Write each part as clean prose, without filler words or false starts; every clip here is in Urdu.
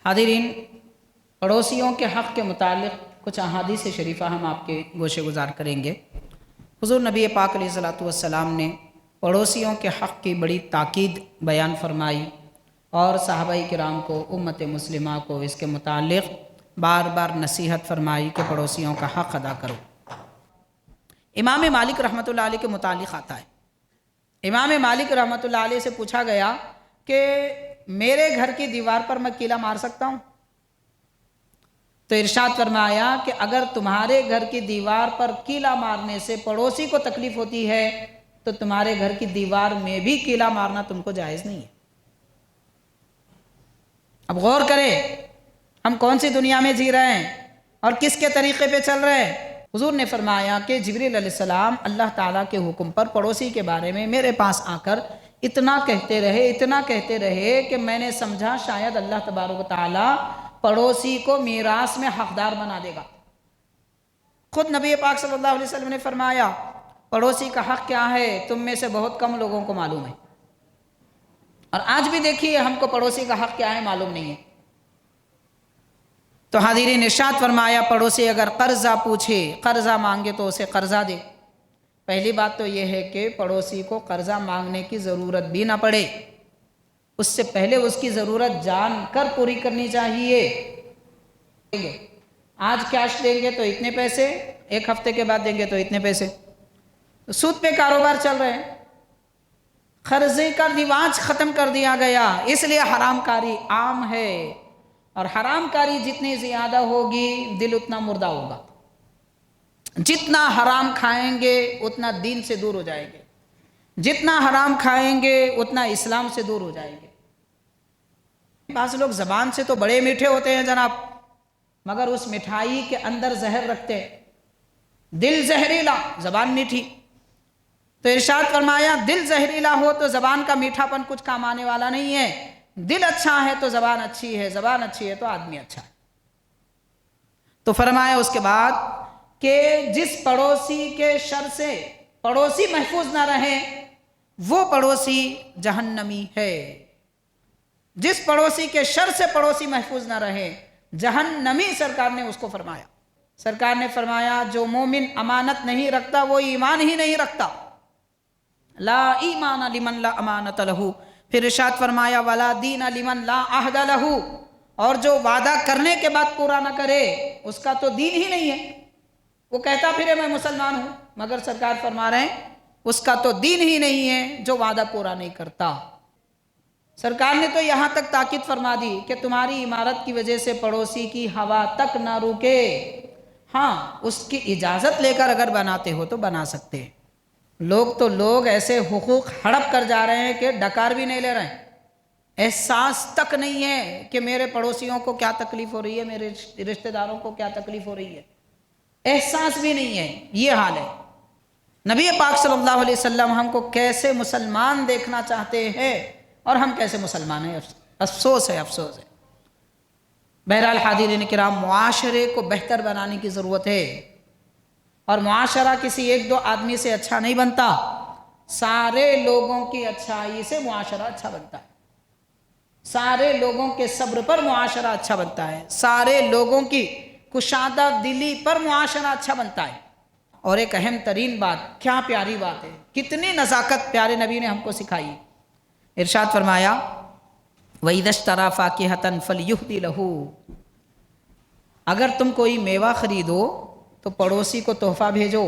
حاضرین، پڑوسیوں کے حق کے متعلق کچھ احادیث شریفہ ہم آپ کے گوشے گزار کریں گے۔ حضور نبی پاک علیہ الصلوۃ والسلام نے پڑوسیوں کے حق کی بڑی تاکید بیان فرمائی اور صحابہ کرام کو، امت مسلمہ کو اس کے متعلق بار بار نصیحت فرمائی کہ پڑوسیوں کا حق ادا کرو۔ امام مالک رحمۃ اللہ علیہ کے متعلق آتا ہے، امام مالک رحمۃ اللہ علیہ سے پوچھا گیا کہ میرے گھر کی دیوار پر میں کیلا مار سکتا ہوں؟ تو ارشاد فرمایا کہ اگر تمہارے گھر کی دیوار پر کیلا مارنے سے پڑوسی کو تکلیف ہوتی ہے تو تمہارے گھر کی دیوار میں بھی کیلا مارنا تم کو جائز نہیں ہے۔ اب غور کریں، ہم کون سی دنیا میں جی رہے ہیں اور کس کے طریقے پہ چل رہے ہیں؟ حضور نے فرمایا کہ جبریل علیہ السلام اللہ تعالیٰ کے حکم پر پڑوسی کے بارے میں میرے پاس آ کر اتنا کہتے رہے کہ میں نے سمجھا شاید اللہ تبارک و تعالیٰ پڑوسی کو میراث میں حقدار بنا دے گا۔ خود نبی پاک صلی اللہ علیہ وسلم نے فرمایا پڑوسی کا حق کیا ہے تم میں سے بہت کم لوگوں کو معلوم ہے، اور آج بھی دیکھیے ہم کو پڑوسی کا حق کیا ہے معلوم نہیں ہے۔ تو حاضرین، ارشاد فرمایا پڑوسی اگر قرضہ پوچھے، قرضہ مانگے تو اسے قرضہ دے۔ پہلی بات تو یہ ہے کہ پڑوسی کو قرضہ مانگنے کی ضرورت بھی نہ پڑے، اس سے پہلے اس کی ضرورت جان کر پوری کرنی چاہیے۔ آج کیش دیں گے تو اتنے پیسے، ایک ہفتے کے بعد دیں گے تو اتنے پیسے۔ سود پہ کاروبار چل رہے ہیں، قرضے کا رواج ختم کر دیا گیا، اس لیے حرام کاری عام ہے، اور حرام کاری جتنی زیادہ ہوگی دل اتنا مردہ ہوگا۔ جتنا حرام کھائیں گے اتنا دین سے دور ہو جائیں گے، جتنا حرام کھائیں گے اتنا اسلام سے دور ہو جائیں گے۔ بعض لوگ زبان سے تو بڑے میٹھے ہوتے ہیں جناب، مگر اس مٹھائی کے اندر زہر رکھتے ہیں۔ دل زہریلا، زبان میٹھی۔ تو ارشاد فرمایا دل زہریلا ہو تو زبان کا میٹھا پن کچھ کام آنے والا نہیں ہے۔ دل اچھا ہے تو زبان اچھی ہے، زبان اچھی ہے تو آدمی اچھا ہے۔ تو فرمایا اس کے بعد کہ جس پڑوسی کے شر سے پڑوسی محفوظ نہ رہے وہ پڑوسی جہنمی ہے۔ جس پڑوسی کے شر سے پڑوسی محفوظ نہ رہے جہنمی، سرکار نے اس کو فرمایا۔ سرکار نے فرمایا جو مومن امانت نہیں رکھتا وہ ایمان ہی نہیں رکھتا۔ لا ایمان لمن لا امانت لہو، پھر ارشاد فرمایا ولا دین لمن لا عہد لہو، اور جو وعدہ کرنے کے بعد پورا نہ کرے اس کا تو دین ہی نہیں ہے۔ وہ کہتا پھرے میں مسلمان ہوں، مگر سرکار فرما رہے ہیں اس کا تو دین ہی نہیں ہے جو وعدہ پورا نہیں کرتا۔ سرکار نے تو یہاں تک تاکید فرما دی کہ تمہاری عمارت کی وجہ سے پڑوسی کی ہوا تک نہ رکے، ہاں اس کی اجازت لے کر اگر بناتے ہو تو بنا سکتے ہیں۔ لوگ ایسے حقوق ہڑپ کر جا رہے ہیں کہ ڈکار بھی نہیں لے رہے ہیں، احساس تک نہیں ہے کہ میرے پڑوسیوں کو کیا تکلیف ہو رہی ہے، میرے رشتہ داروں کو کیا تکلیف ہو رہی ہے، احساس بھی نہیں ہے۔ یہ حال ہے۔ نبی پاک صلی اللہ علیہ وسلم ہم کو کیسے مسلمان دیکھنا چاہتے ہیں اور ہم کیسے مسلمان ہیں، افسوس ہے، افسوس ہے۔ بہرحال حاضرین کرام، معاشرے کو بہتر بنانے کی ضرورت ہے، اور معاشرہ کسی ایک دو آدمی سے اچھا نہیں بنتا، سارے لوگوں کی اچھائی سے معاشرہ اچھا بنتا ہے، سارے لوگوں کے صبر پر معاشرہ اچھا بنتا ہے، سارے لوگوں کی کشادہ دلی پر معاشرہ اچھا بنتا ہے۔ اور ایک اہم ترین بات، کیا پیاری بات ہے، کتنی نزاکت پیارے نبی نے ہم کو سکھائی۔ ارشاد فرمایا وَإِذَا اشْتَرَىٰ فَاكِهَةً فَلْيُهْدِ لَهُ، اگر تم کوئی میوہ خریدو تو پڑوسی کو تحفہ بھیجو۔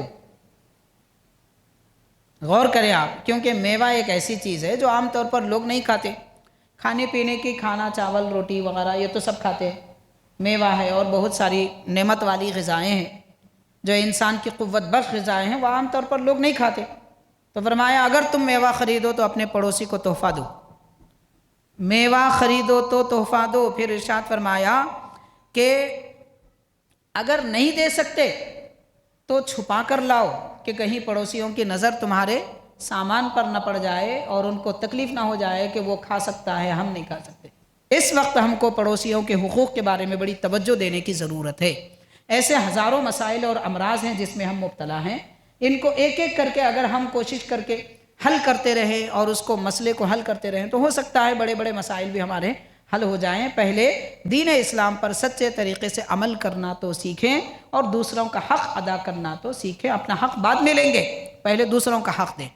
غور کریں آپ، کیونکہ میوہ ایک ایسی چیز ہے جو عام طور پر لوگ نہیں کھاتے۔ کھانے پینے کی، کھانا چاول روٹی وغیرہ یہ تو سب کھاتے ہیں، میوہ ہے اور بہت ساری نعمت والی غذائیں ہیں جو انسان کی قوت بخش غذائیں ہیں، وہ عام طور پر لوگ نہیں کھاتے۔ تو فرمایا اگر تم میوہ خریدو تو اپنے پڑوسی کو تحفہ دو، میوہ خریدو تو تحفہ دو۔ پھر ارشاد فرمایا کہ اگر نہیں دے سکتے تو چھپا کر لاؤ کہ کہیں پڑوسیوں کی نظر تمہارے سامان پر نہ پڑ جائے اور ان کو تکلیف نہ ہو جائے کہ وہ کھا سکتا ہے ہم نہیں کھا سکتے۔ اس وقت ہم کو پڑوسیوں کے حقوق کے بارے میں بڑی توجہ دینے کی ضرورت ہے۔ ایسے ہزاروں مسائل اور امراض ہیں جس میں ہم مبتلا ہیں، ان کو ایک ایک کر کے اگر ہم کوشش کر کے حل کرتے رہیں اور اس کو مسئلے کو حل کرتے رہیں تو ہو سکتا ہے بڑے بڑے مسائل بھی ہمارے حل ہو جائیں، پہلے دین اسلام پر سچے طریقے سے عمل کرنا تو سیکھیں اور دوسروں کا حق ادا کرنا تو سیکھیں۔ اپنا حق بعد میں لیں گے، پہلے دوسروں کا حق دیں۔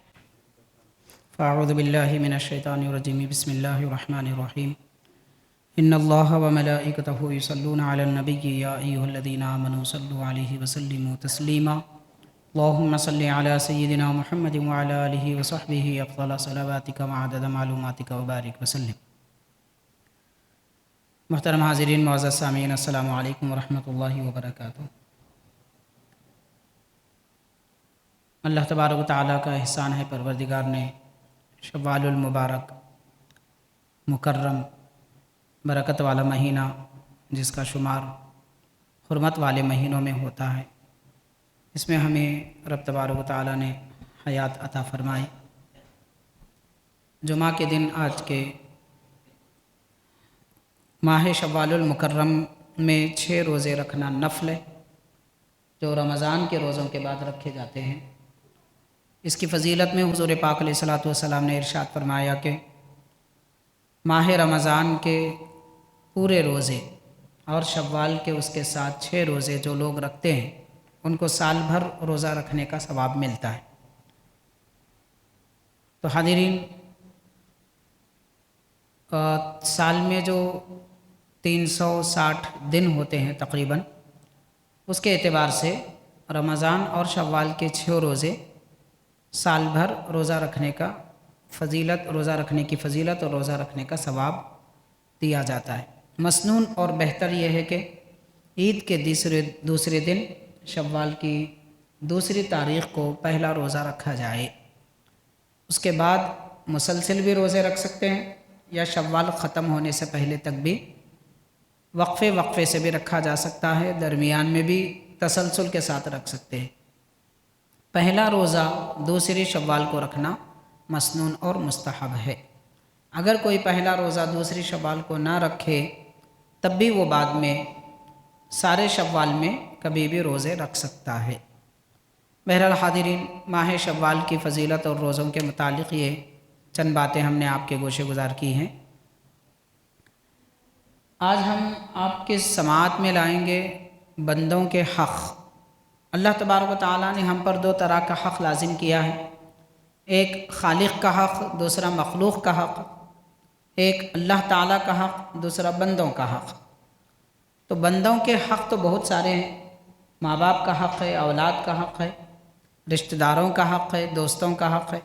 فاعوذ باللہ من الشیطان الرجیم، بسم اللہ الرحمن الرحیم۔ ان اللہ وملائکتہ یصلون علی النبی یا ایھا الذین آمنوا صلوا علیہ وسلموا تسلیما۔ اللہم صل علی سیدنا محمد وعلی آلہ وصحبہ افضل صلواتک وعدد معلوماتک وبارک وسلم۔ محترم حاضرین، معزز سامعین، السلام علیکم ورحمۃ اللہ وبرکاتہ۔ اللہ تبارک و تعالیٰ کا احسان ہے، پروردگار نے شوال المبارک مکرم برکت والا مہینہ، جس کا شمار حرمت والے مہینوں میں ہوتا ہے، اس میں ہمیں رب تبارک و تعالیٰ نے حیات عطا فرمائی۔ جمعہ کے دن آج کے ماہ شوال المکرم میں 6 روزے رکھنا نفل ہے، جو رمضان کے روزوں کے بعد رکھے جاتے ہیں۔ اس کی فضیلت میں حضور پاک علیہ الصلوۃ والسلام نے ارشاد فرمایا کہ ماہ رمضان کے پورے روزے اور شوال کے اس کے ساتھ 6 روزے جو لوگ رکھتے ہیں، ان کو سال بھر روزہ رکھنے کا ثواب ملتا ہے۔ تو حاضرین، سال میں جو 360 دن ہوتے ہیں تقریباً، اس کے اعتبار سے رمضان اور شوال کے 6 روزے سال بھر روزہ رکھنے کا فضیلت، روزہ رکھنے کی فضیلت اور روزہ رکھنے کا ثواب دیا جاتا ہے۔ مسنون اور بہتر یہ ہے کہ عید کے دوسرے دن شوال کی 2 تاریخ کو پہلا روزہ رکھا جائے۔ اس کے بعد مسلسل بھی روزے رکھ سکتے ہیں، یا شوال ختم ہونے سے پہلے تک بھی وقفے سے بھی رکھا جا سکتا ہے، درمیان میں بھی تسلسل کے ساتھ رکھ سکتے ہیں۔ پہلا روزہ 2 شوال کو رکھنا مسنون اور مستحب ہے۔ اگر کوئی پہلا روزہ 2 شوال کو نہ رکھے، تب بھی وہ بعد میں سارے شوال میں کبھی بھی روزے رکھ سکتا ہے۔ بہرحال حاضرین، ماہ شوال کی فضیلت اور روزوں کے متعلق یہ چند باتیں ہم نے آپ کے گوشے گزار کی ہیں۔ آج ہم آپ کے سماعت میں لائیں گے بندوں کے حق۔ اللہ تبارک و تعالیٰ نے ہم پر 2 طرح کا حق لازم کیا ہے، ایک خالق کا حق، دوسرا مخلوق کا حق۔ ایک اللہ تعالیٰ کا حق، دوسرا بندوں کا حق۔ تو بندوں کے حق تو بہت سارے ہیں، ماں باپ کا حق ہے، اولاد کا حق ہے، رشتہ داروں کا حق ہے، دوستوں کا حق ہے،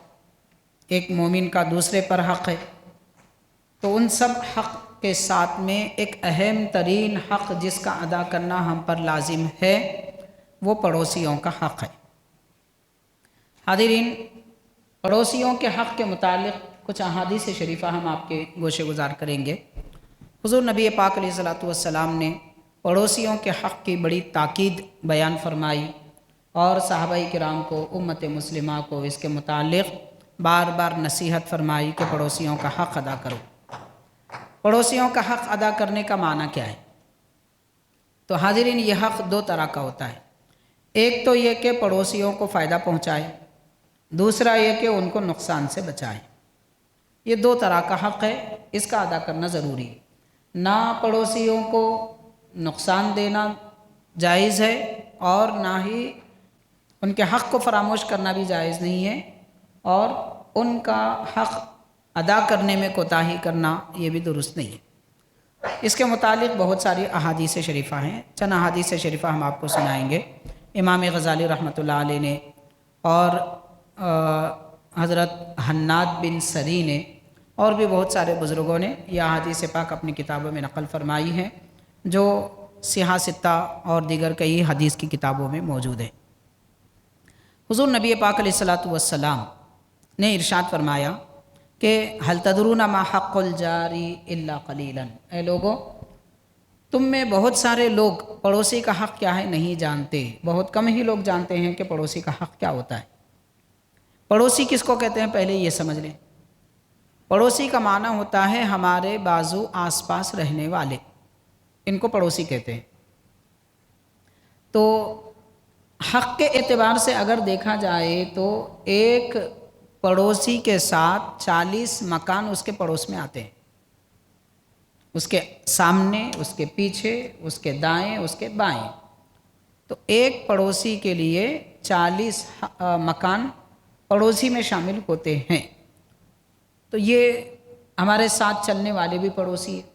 ایک مومن کا دوسرے پر حق ہے۔ تو ان سب حق کے ساتھ میں ایک اہم ترین حق جس کا ادا کرنا ہم پر لازم ہے، وہ پڑوسیوں کا حق ہے۔ حاضرین، پڑوسیوں کے حق کے متعلق کچھ احادیث شریفہ ہم آپ کے گوشے گزار کریں گے۔ حضور نبی پاک علیہ الصلوۃ والسلام نے پڑوسیوں کے حق کی بڑی تاکید بیان فرمائی، اور صحابہ کرام کو، امت مسلمہ کو اس کے متعلق بار بار نصیحت فرمائی کہ پڑوسیوں کا حق ادا کرو۔ پڑوسیوں کا حق ادا کرنے کا معنی کیا ہے؟ تو حاضرین، یہ حق 2 طرح کا ہوتا ہے۔ ایک تو یہ کہ پڑوسیوں کو فائدہ پہنچائے، دوسرا یہ کہ ان کو نقصان سے بچائے۔ یہ 2 طرح کا حق ہے، اس کا ادا کرنا ضروری ہے۔ نہ پڑوسیوں کو نقصان دینا جائز ہے، اور نہ ہی ان کے حق کو فراموش کرنا بھی جائز نہیں ہے، اور ان کا حق ادا کرنے میں کوتاہی کرنا یہ بھی درست نہیں ہے۔ اس کے متعلق بہت ساری احادیث شریفہ ہیں، چند احادیث شریفہ ہم آپ کو سنائیں گے۔ امام غزالی رحمۃ اللہ علیہ نے اور حضرت حناد بن سری نے اور بھی بہت سارے بزرگوں نے یہ احادیث پاک اپنی کتابوں میں نقل فرمائی ہیں، جو صحاح ستہ اور دیگر کئی حدیث کی کتابوں میں موجود ہے۔ حضور نبی پاک علیہ الصلوۃ والسلام نے ارشاد فرمایا کہ هل تدرون ما حق الجاری الا قلیلا، اے لوگوں، تم میں بہت سارے لوگ پڑوسی کا حق کیا ہے نہیں جانتے، بہت کم ہی لوگ جانتے ہیں کہ پڑوسی کا حق کیا ہوتا ہے۔ پڑوسی کس کو کہتے ہیں پہلے یہ سمجھ لیں۔ پڑوسی کا معنی ہوتا ہے ہمارے بازو آس پاس رہنے والے، ان کو پڑوسی کہتے ہیں۔ تو حق کے اعتبار سے اگر دیکھا جائے تو ایک پڑوسی کے ساتھ 40 مکان اس کے پڑوس میں آتے ہیں۔ اس کے سامنے، اس کے پیچھے، اس کے دائیں، اس کے بائیں۔ تو ایک پڑوسی کے لیے 40 مکان پڑوسی میں شامل ہوتے ہیں۔ تو یہ ہمارے ساتھ چلنے والے بھی پڑوسی ہیں،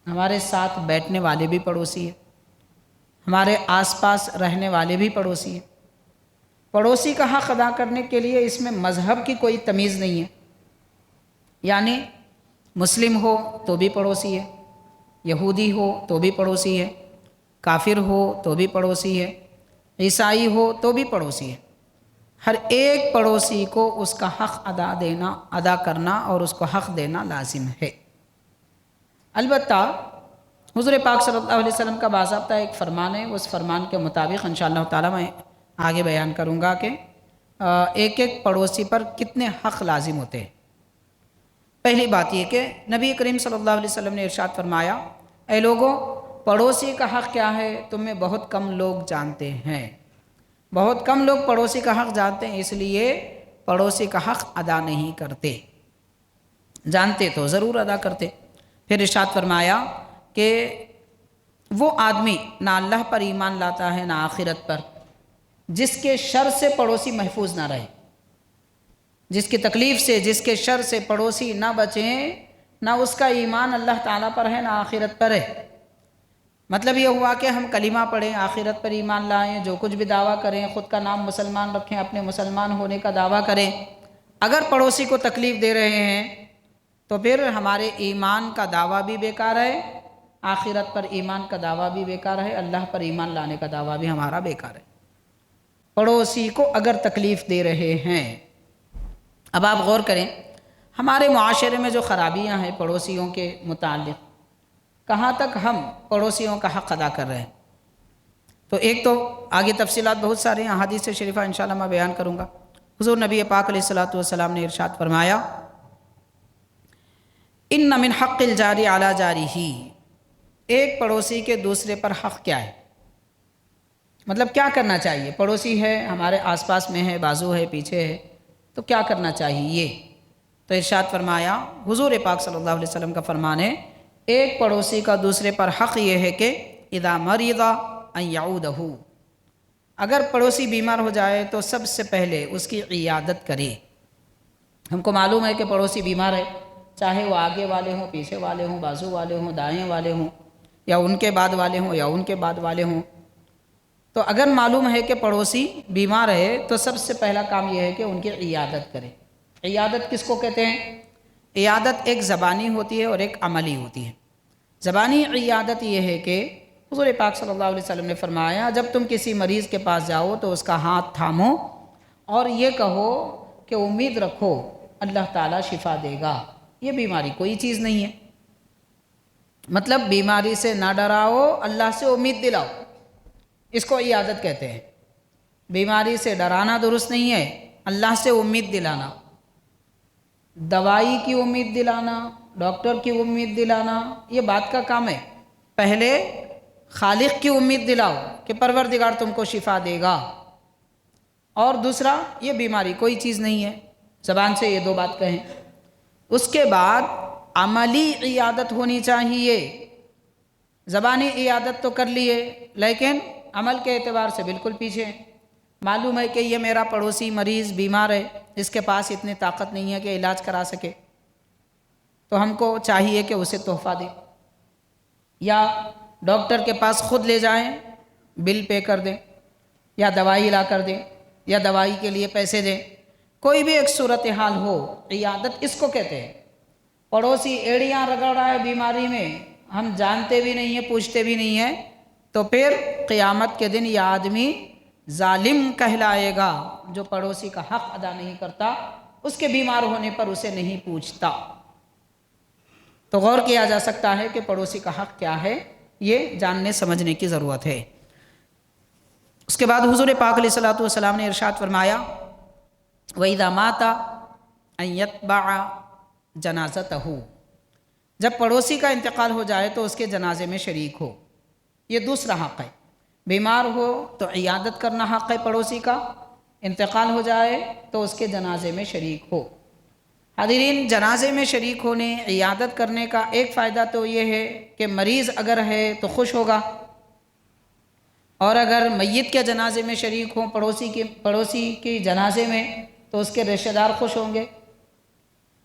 ہمارے ساتھ بیٹھنے والے بھی پڑوسی ہیں، ہمارے آس پاس رہنے والے بھی پڑوسی ہیں۔ پڑوسی کا حق ادا کرنے کے لیے اس میں مذہب کی کوئی تمیز نہیں ہے، یعنی مسلم ہو تو بھی پڑوسی ہے، یہودی ہو تو بھی پڑوسی ہے، کافر ہو تو بھی پڑوسی ہے، عیسائی ہو تو بھی پڑوسی ہے۔ ہر ایک پڑوسی کو اس کا حق ادا کرنا اور اس کو حق دینا لازم ہے۔ البتہ حضور پاک صلی اللہ علیہ وسلم کا باضابطہ ایک فرمان ہے، اس فرمان کے مطابق انشاءاللہ تعالی میں آگے بیان کروں گا کہ ایک ایک پڑوسی پر کتنے حق لازم ہوتے ہیں۔ پہلی بات یہ کہ نبی کریم صلی اللہ علیہ وسلم نے ارشاد فرمایا، اے لوگوں، پڑوسی کا حق کیا ہے تم میں بہت کم لوگ جانتے ہیں۔ بہت کم لوگ پڑوسی کا حق جانتے ہیں، اس لیے پڑوسی کا حق ادا نہیں کرتے، جانتے تو ضرور ادا کرتے۔ پھر ارشاد فرمایا کہ وہ آدمی نہ اللہ پر ایمان لاتا ہے نہ آخرت پر، جس کے شر سے پڑوسی محفوظ نہ رہے، جس کی تکلیف سے، جس کے شر سے پڑوسی نہ بچیں، نہ اس کا ایمان اللہ تعالیٰ پر ہے نہ آخرت پر ہے۔ مطلب یہ ہوا کہ ہم کلمہ پڑھیں، آخرت پر ایمان لائیں، جو کچھ بھی دعویٰ کریں، خود کا نام مسلمان رکھیں، اپنے مسلمان ہونے کا دعویٰ کریں، اگر پڑوسی کو تکلیف دے رہے ہیں تو پھر ہمارے ایمان کا دعویٰ بھی بیکار ہے، آخرت پر ایمان کا دعویٰ بھی بیکار ہے، اللہ پر ایمان لانے کا دعویٰ بھی ہمارا بیکار ہے۔ پڑوسی کو اگر تکلیف دے رہے ہیں، اب آپ غور کریں ہمارے معاشرے میں جو خرابیاں ہیں پڑوسیوں کے متعلق، کہاں تک ہم پڑوسیوں کا حق ادا کر رہے ہیں۔ تو ایک تو آگے تفصیلات بہت سارے ہیں، احادیث شریفہ انشاءاللہ میں بیان کروں گا۔ حضور نبی پاک علیہ الصلوۃ نے ارشاد فرمایا، ان من حق الجاری علی جارہ، ایک پڑوسی کے دوسرے پر حق کیا ہے، مطلب کیا کرنا چاہیے۔ پڑوسی ہے، ہمارے آس پاس میں ہے، بازو ہے، پیچھے ہے، تو کیا کرنا چاہیے۔ تو ارشاد فرمایا، حضور پاک صلی اللہ علیہ وسلم کا فرمان ہے، ایک پڑوسی کا دوسرے پر حق یہ ہے کہ اذا مرض ان یعودہ، اگر پڑوسی بیمار ہو جائے تو سب سے پہلے اس کی عیادت کرے۔ ہم کو معلوم ہے کہ پڑوسی بیمار ہے، چاہے وہ آگے والے ہوں، پیچھے والے ہوں، بازو والے ہوں، دائیں والے ہوں، یا ان کے بعد والے ہوں یا ان کے بعد والے ہوں۔ تو اگر معلوم ہے کہ پڑوسی بیمار ہے تو سب سے پہلا کام یہ ہے کہ ان کی عیادت کرے۔ عیادت کس کو کہتے ہیں؟ عیادت ایک زبانی ہوتی ہے اور ایک عملی ہوتی ہے۔ زبانی عیادت یہ ہے کہ حضور پاک صلی اللہ علیہ وسلم نے فرمایا، جب تم کسی مریض کے پاس جاؤ تو اس کا ہاتھ تھامو اور یہ کہو کہ امید رکھو اللہ تعالیٰ شفا دے گا، یہ بیماری کوئی چیز نہیں ہے۔ مطلب بیماری سے نہ ڈراؤ، اللہ سے امید دلاؤ، اس کو عیادت کہتے ہیں۔ بیماری سے ڈرانا درست نہیں ہے، اللہ سے امید دلانا، دوائی کی امید دلانا، ڈاکٹر کی امید دلانا، یہ بات کا کام ہے۔ پہلے خالق کی امید دلاؤ کہ پروردگار تم کو شفا دے گا، اور دوسرا یہ بیماری کوئی چیز نہیں ہے، زبان سے یہ دو بات کہیں۔ اس کے بعد عملی عیادت ہونی چاہیے۔ زبانی عیادت تو کر لیے لیکن عمل کے اعتبار سے بالکل پیچھے ہیں۔ معلوم ہے کہ یہ میرا پڑوسی مریض بیمار ہے، اس کے پاس اتنی طاقت نہیں ہے کہ علاج کرا سکے، تو ہم کو چاہیے کہ اسے تحفہ دیں، یا ڈاکٹر کے پاس خود لے جائیں، بل پے کر دیں، یا دوائی لا کر دیں، یا دوائی کے لیے پیسے دیں، کوئی بھی ایک صورتحال ہو، عیادت اس کو کہتے ہیں۔ پڑوسی ایڑیاں رگڑ رہا ہے بیماری میں، ہم جانتے بھی نہیں ہیں، پوچھتے بھی نہیں ہیں، تو پھر قیامت کے دن یہ آدمی ظالم کہلائے گا، جو پڑوسی کا حق ادا نہیں کرتا، اس کے بیمار ہونے پر اسے نہیں پوچھتا۔ تو غور کیا جا سکتا ہے کہ پڑوسی کا حق کیا ہے، یہ جاننے سمجھنے کی ضرورت ہے۔ اس کے بعد حضور پاک علیہ الصلوۃ والسلام نے ارشاد فرمایا، وَإِذَا مَاتَ أَن يَتْبَعَ جَنَازَتَهُ، جب پڑوسی کا انتقال ہو جائے تو اس کے جنازے میں شریک ہو، یہ دوسرا حق ہے۔ بیمار ہو تو عیادت کرنا حق ہے پڑوسی کا، انتقال ہو جائے تو اس کے جنازے میں شریک ہو۔ حاضرین، جنازے میں شریک ہونے، عیادت کرنے کا ایک فائدہ تو یہ ہے کہ مریض اگر ہے تو خوش ہوگا، اور اگر میت کے جنازے میں شریک ہوں، پڑوسی کی جنازے میں، تو اس کے رشتہ دار خوش ہوں گے۔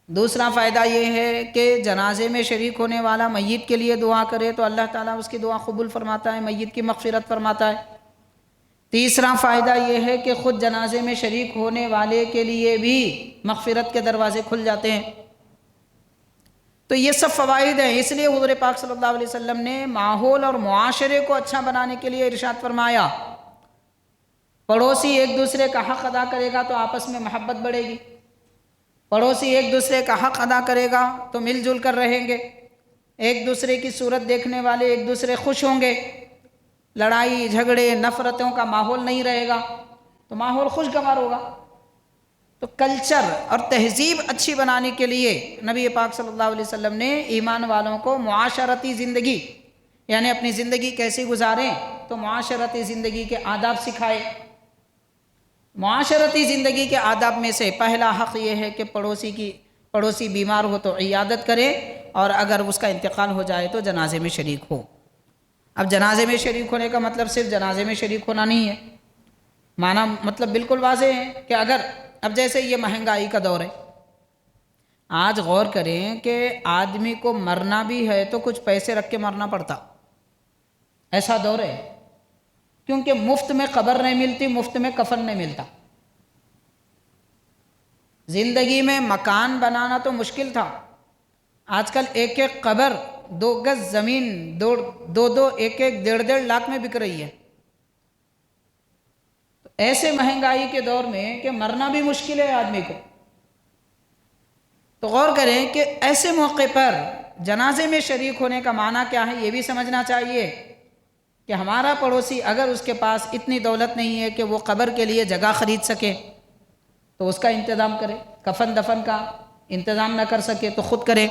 دوسرا فائدہ یہ ہے کہ جنازے میں شریک ہونے والا میت کے لیے دعا کرے تو اللہ تعالیٰ اس کی دعا قبول فرماتا ہے، میت کی مغفرت فرماتا ہے۔ تیسرا فائدہ یہ ہے کہ خود جنازے میں شریک ہونے والے کے لیے بھی مغفرت کے دروازے کھل جاتے ہیں۔ تو یہ سب فوائد ہیں، اس لیے حضور پاک صلی اللہ علیہ وسلم نے ماحول اور معاشرے کو اچھا بنانے کے لیے ارشاد فرمایا، پڑوسی ایک دوسرے کا حق ادا کرے گا تو آپس میں محبت بڑھے گی، پڑوسی ایک دوسرے کا حق ادا کرے گا تو مل جل کر رہیں گے، ایک دوسرے کی صورت دیکھنے والے ایک دوسرے خوش ہوں گے، لڑائی جھگڑے نفرتوں کا ماحول نہیں رہے گا تو ماحول خوشگوار ہوگا۔ تو کلچر اور تہذیب اچھی بنانے کے لیے نبی پاک صلی اللہ علیہ وسلم نے ایمان والوں کو معاشرتی زندگی، یعنی اپنی زندگی کیسی گزاریں، تو معاشرتی زندگی کے آداب سکھائے۔ معاشرتی زندگی کے آداب میں سے پہلا حق یہ ہے کہ پڑوسی بیمار ہو تو عیادت کرے، اور اگر اس کا انتقال ہو جائے تو جنازے میں شریک ہو۔ اب جنازے میں شریک ہونے کا مطلب صرف جنازے میں شریک ہونا نہیں ہے، معنی مطلب بالکل واضح ہے کہ اگر اب جیسے یہ مہنگائی کا دور ہے، آج غور کریں کہ آدمی کو مرنا بھی ہے تو کچھ پیسے رکھ کے مرنا پڑتا، ایسا دور ہے، کیونکہ مفت میں قبر نہیں ملتی، مفت میں کفن نہیں ملتا۔ زندگی میں مکان بنانا تو مشکل تھا، آج کل ایک ایک قبر 2 گز زمین 2 ایک 1.5 لاکھ میں بک رہی ہے۔ تو ایسے مہنگائی کے دور میں کہ مرنا بھی مشکل ہے آدمی کو، تو غور کریں کہ ایسے موقع پر جنازے میں شریک ہونے کا معنی کیا ہے، یہ بھی سمجھنا چاہیے کہ ہمارا پڑوسی اگر اس کے پاس اتنی دولت نہیں ہے کہ وہ قبر کے لیے جگہ خرید سکے تو اس کا انتظام کرے، کفن دفن کا انتظام نہ کر سکے تو خود کرے،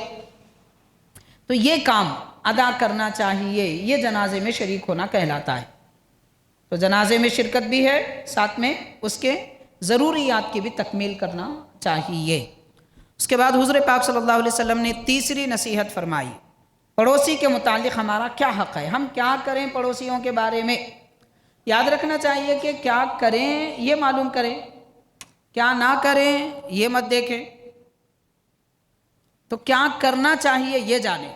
تو یہ کام ادا کرنا چاہیے، یہ جنازے میں شریک ہونا کہلاتا ہے۔ تو جنازے میں شرکت بھی ہے، ساتھ میں اس کے ضروریات کی بھی تکمیل کرنا چاہیے۔ اس کے بعد حضور پاک صلی اللہ علیہ وسلم نے تیسری نصیحت فرمائی، پڑوسی کے متعلق ہمارا کیا حق ہے، ہم کیا کریں پڑوسیوں کے بارے میں۔ یاد رکھنا چاہیے کہ کیا کریں یہ معلوم کریں، کیا نہ کریں یہ مت دیکھیں، تو کیا کرنا چاہیے یہ جانیں۔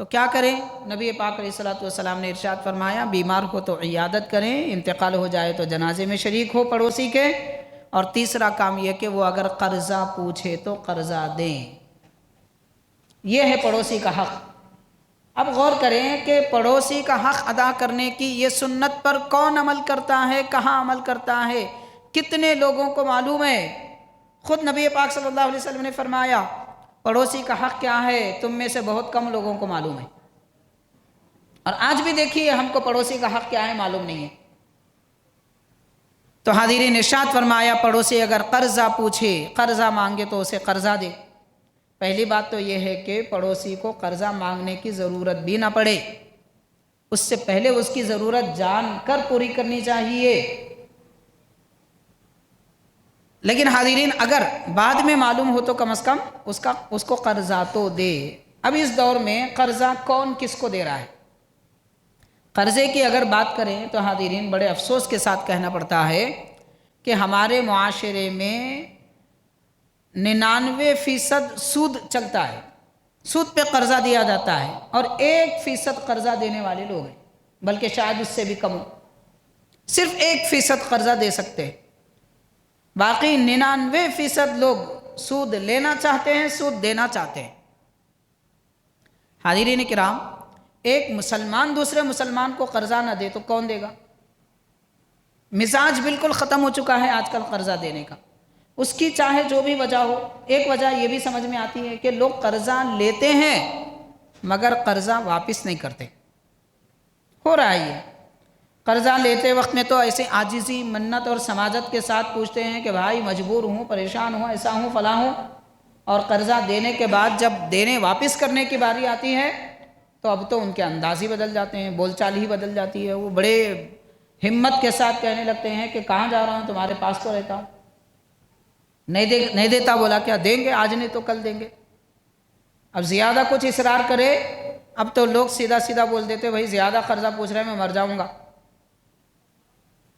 تو کیا کریں؟ نبی پاک علیہ الصلوۃ والسلام نے ارشاد فرمایا، بیمار ہو تو عیادت کریں، انتقال ہو جائے تو جنازے میں شریک ہو پڑوسی کے، اور تیسرا کام یہ کہ وہ اگر قرضہ پوچھے تو قرضہ دیں، یہ ہے پڑوسی کا حق۔ اب غور کریں کہ پڑوسی کا حق ادا کرنے کی یہ سنت پر کون عمل کرتا ہے، کہاں عمل کرتا ہے، کتنے لوگوں کو معلوم ہے؟ خود نبی پاک صلی اللہ علیہ وسلم نے فرمایا پڑوسی کا حق کیا ہے، تم میں سے بہت کم لوگوں کو معلوم ہے، اور آج بھی دیکھیے ہم کو پڑوسی کا حق کیا ہے معلوم نہیں ہے۔ تو حاضرین، ارشاد فرمایا پڑوسی اگر قرضہ پوچھے، قرضہ مانگے تو اسے قرضہ دے۔ پہلی بات تو یہ ہے کہ پڑوسی کو قرضہ مانگنے کی ضرورت بھی نہ پڑے، اس سے پہلے اس کی ضرورت جان کر پوری کرنی چاہیے۔ لیکن حاضرین، اگر بعد میں معلوم ہو تو کم از کم اس کو قرضہ تو دے۔ اب اس دور میں قرضہ کون کس کو دے رہا ہے؟ قرضے کی اگر بات کریں تو حاضرین بڑے افسوس کے ساتھ کہنا پڑتا ہے کہ ہمارے معاشرے میں 99% سود چلتا ہے، سود پہ قرضہ دیا جاتا ہے، اور 1% قرضہ دینے والے لوگ ہیں، بلکہ شاید اس سے بھی کم ہو، صرف 1% قرضہ دے سکتے ہیں، باقی 99% لوگ سود لینا چاہتے ہیں، سود دینا چاہتے ہیں۔ حاضرین کرام، ایک مسلمان دوسرے مسلمان کو قرضہ نہ دے تو کون دے گا؟ مزاج بالکل ختم ہو چکا ہے آج کل قرضہ دینے کا، اس کی چاہے جو بھی وجہ ہو۔ ایک وجہ یہ بھی سمجھ میں آتی ہے کہ لوگ قرضہ لیتے ہیں مگر قرضہ واپس نہیں کرتے، ہو رہا ہے یہ۔ قرضہ لیتے وقت میں تو ایسے عاجزی، منت اور سماجت کے ساتھ پوچھتے ہیں کہ بھائی مجبور ہوں، پریشان ہوں، ایسا ہوں، فلاں ہوں، اور قرضہ دینے کے بعد جب دینے واپس کرنے کی باری آتی ہے تو اب تو ان کے انداز ہی بدل جاتے ہیں، بول چال ہی بدل جاتی ہے، وہ بڑے ہمت کے ساتھ کہنے لگتے ہیں کہ کہاں جا رہا ہوں، تمہارے پاس تو رہتا ہوں۔ نہیں دیتا، بولا کیا دیں گے، آج نہیں تو کل دیں گے۔ اب زیادہ کچھ اصرار کرے، اب تو لوگ سیدھا سیدھا بول دیتے بھائی زیادہ قرضہ پوچھ رہے ہیں، میں مر جاؤں گا،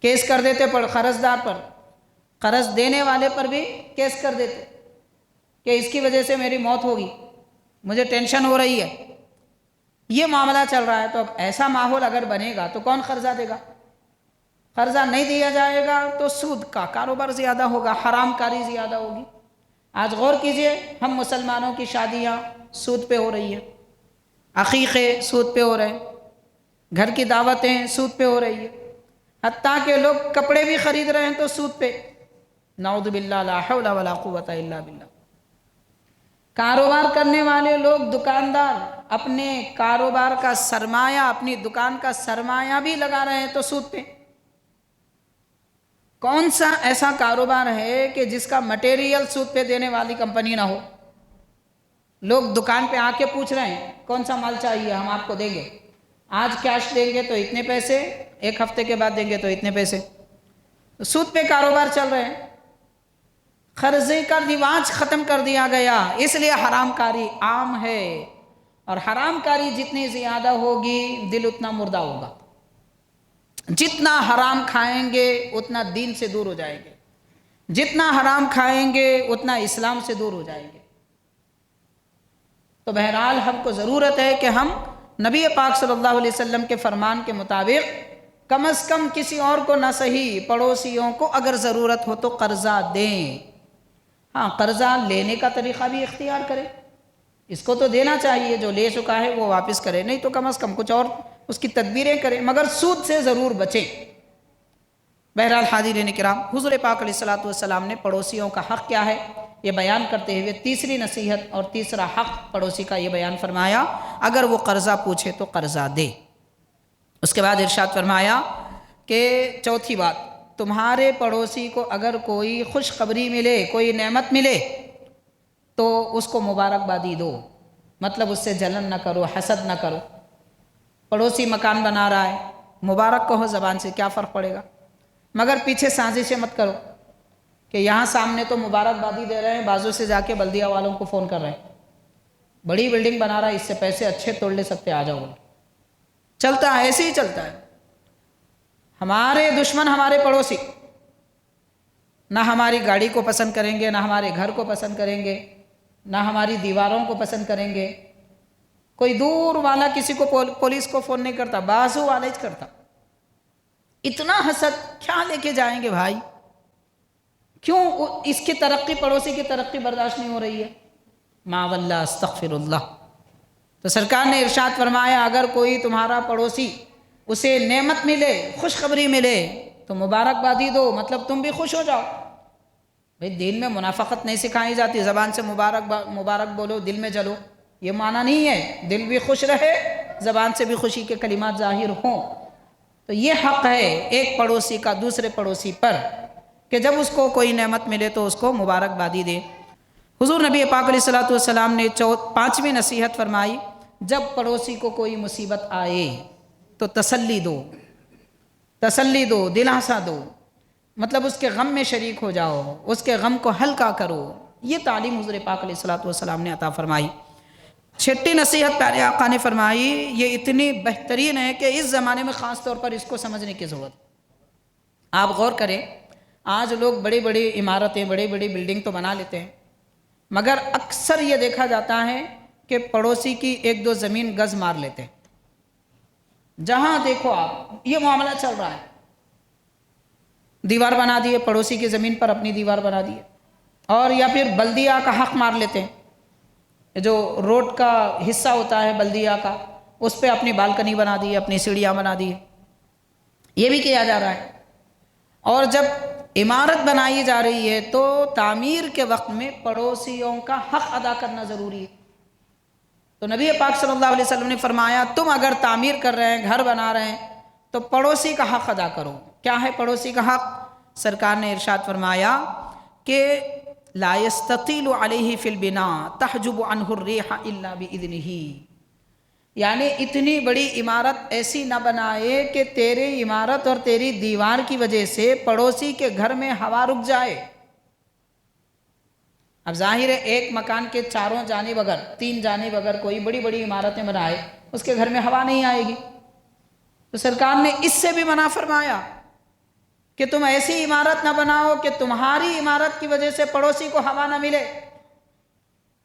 کیس کر دیتے پر قرض دار پر، قرض دینے والے پر بھی کیس کر دیتے کہ اس کی وجہ سے میری موت ہوگی، مجھے ٹینشن ہو رہی ہے۔ یہ معاملہ چل رہا ہے۔ تو اب ایسا ماحول اگر بنے گا تو کون قرضہ دے گا؟ قرضہ نہیں دیا جائے گا تو سود کا کاروبار زیادہ ہوگا، حرام کاری زیادہ ہوگی۔ آج غور کیجئے، ہم مسلمانوں کی شادیاں سود پہ ہو رہی ہیں، عقیقے سود پہ ہو رہے ہیں، گھر کی دعوتیں سود پہ ہو رہی ہیں، حتیٰ کہ لوگ کپڑے بھی خرید رہے ہیں تو سود پہ۔ نعوذ باللہ، لا حول ولا قوت الا باللہ۔ کاروبار کرنے والے لوگ، دکاندار، اپنے کاروبار کا سرمایہ، اپنی دکان کا سرمایہ بھی لگا رہے ہیں تو سود پہ۔ کون سا ایسا کاروبار ہے کہ جس کا مٹیریل سود پہ دینے والی کمپنی نہ ہو؟ لوگ دکان پہ آ کے پوچھ رہے ہیں کون سا مال چاہیے، ہم آپ کو دیں گے، آج کیش دیں گے تو اتنے پیسے، ایک ہفتے کے بعد دیں گے تو اتنے پیسے۔ سود پہ کاروبار چل رہے ہیں۔ قرضے کا رواج ختم کر دیا گیا، اس لیے حرام کاری عام ہے، اور حرام کاری جتنی زیادہ ہوگی دل اتنا مردہ ہوگا۔ جتنا حرام کھائیں گے اتنا دین سے دور ہو جائیں گے، جتنا حرام کھائیں گے اتنا اسلام سے دور ہو جائیں گے۔ تو بہرحال ہم کو ضرورت ہے کہ ہم نبی پاک صلی اللہ علیہ وسلم کے فرمان کے مطابق کم از کم کسی اور کو نہ صحیح، پڑوسیوں کو اگر ضرورت ہو تو قرضہ دیں۔ ہاں، قرضہ لینے کا طریقہ بھی اختیار کرے، اس کو تو دینا چاہیے، جو لے چکا ہے وہ واپس کرے، نہیں تو کم از کم کچھ اور اس کی تدبیریں کریں، مگر سود سے ضرور بچیں۔ بہرحال حاضرین کرام، حضور پاک علیہ السلام نے پڑوسیوں کا حق کیا ہے یہ بیان کرتے ہوئے تیسری نصیحت اور تیسرا حق پڑوسی کا یہ بیان فرمایا، اگر وہ قرضہ پوچھے تو قرضہ دے۔ اس کے بعد ارشاد فرمایا کہ چوتھی بات، تمہارے پڑوسی کو اگر کوئی خوشخبری ملے، کوئی نعمت ملے تو اس کو مبارکبادی دو، مطلب اس سے جلن نہ کرو، حسد نہ کرو۔ پڑوسی مکان بنا رہا ہے، مبارک کہو زبان سے، کیا فرق پڑے گا، مگر پیچھے سازشیں مت کرو کہ یہاں سامنے تو مبارکبادی دے رہے ہیں، بازو سے جا کے بلدیہ والوں کو فون کر رہے ہیں، بڑی بلڈنگ بنا رہا ہے، اس سے پیسے اچھے توڑ لے سکتے، آ جاؤ۔ چلتا ہے، ایسے ہی چلتا ہے۔ ہمارے دشمن ہمارے پڑوسی، نہ ہماری گاڑی کو پسند کریں گے، نہ ہمارے گھر کو پسند کریں گے، نہ ہماری دیواروں کو پسند کریں گے۔ کوئی دور والا کسی کو پولیس کو فون نہیں کرتا، بازو والا ہی کرتا۔ اتنا حسد کیا لے کے جائیں گے بھائی؟ کیوں اس کی ترقی، پڑوسی کی ترقی برداشت نہیں ہو رہی ہے؟ ما واللہ، استغفر اللہ۔ تو سرکار نے ارشاد فرمایا اگر کوئی تمہارا پڑوسی، اسے نعمت ملے، خوشخبری ملے تو مبارکبادی دو، مطلب تم بھی خوش ہو جاؤ۔ بھئی دین میں منافقت نہیں سکھائی جاتی، زبان سے مبارک بولو، دل میں جلو، یہ معنی نہیں ہے۔ دل بھی خوش رہے، زبان سے بھی خوشی کے کلمات ظاہر ہوں۔ تو یہ حق ہے ایک پڑوسی کا دوسرے پڑوسی پر کہ جب اس کو کوئی نعمت ملے تو اس کو مبارکبادی دے۔ حضور نبی پاک علیہ السلام نے پانچویں نصیحت فرمائی، جب پڑوسی کو کوئی مصیبت آئے تو تسلی دو، تسلی دو، دلاسا دو، مطلب اس کے غم میں شریک ہو جاؤ، اس کے غم کو ہلکا کرو۔ یہ تعلیم حضور پاک علیہ السلام نے عطا فرمائی۔ چھٹی نصیحت پیارے آقا نے فرمائی، یہ اتنی بہترین ہے کہ اس زمانے میں خاص طور پر اس کو سمجھنے کی ضرورت۔ آپ غور کریں، آج لوگ بڑی بڑی عمارتیں، بڑی بڑی بلڈنگ تو بنا لیتے ہیں، مگر اکثر یہ دیکھا جاتا ہے کہ پڑوسی کی ایک دو زمین گز مار لیتے ہیں۔ جہاں دیکھو آپ یہ معاملہ چل رہا ہے، دیوار بنا دیے، پڑوسی کی زمین پر اپنی دیوار بنا دیے، اور یا پھر بلدیہ کا حق مار لیتے ہیں، جو روڈ کا حصہ ہوتا ہے بلدیہ کا، اس پہ اپنی بالکنی بنا دی، اپنی سیڑھیاں بنا دی، یہ بھی کیا جا رہا ہے۔ اور جب عمارت بنائی جا رہی ہے تو تعمیر کے وقت میں پڑوسیوں کا حق ادا کرنا ضروری ہے۔ تو نبی پاک صلی اللہ علیہ وسلم نے فرمایا تم اگر تعمیر کر رہے ہیں، گھر بنا رہے ہیں تو پڑوسی کا حق ادا کرو۔ کیا ہے پڑوسی کا حق؟ سرکار نے ارشاد فرمایا کہ لا يستطيل عليه في البناء تحجب عنه الريح الا باذنه، یعنی اتنی بڑی عمارت ایسی نہ بنائے کہ تیری عمارت اور تیری دیوار کی وجہ سے پڑوسی کے گھر میں ہوا رک جائے۔ اب ظاہر ہے ایک مکان کے چاروں جانب اگر 3 جانب اگر کوئی بڑی بڑی عمارتیں بنائے اس کے گھر میں ہوا نہیں آئے گی، تو سرکار نے اس سے بھی منع فرمایا کہ تم ایسی عمارت نہ بناؤ کہ تمہاری عمارت کی وجہ سے پڑوسی کو ہوا نہ ملے۔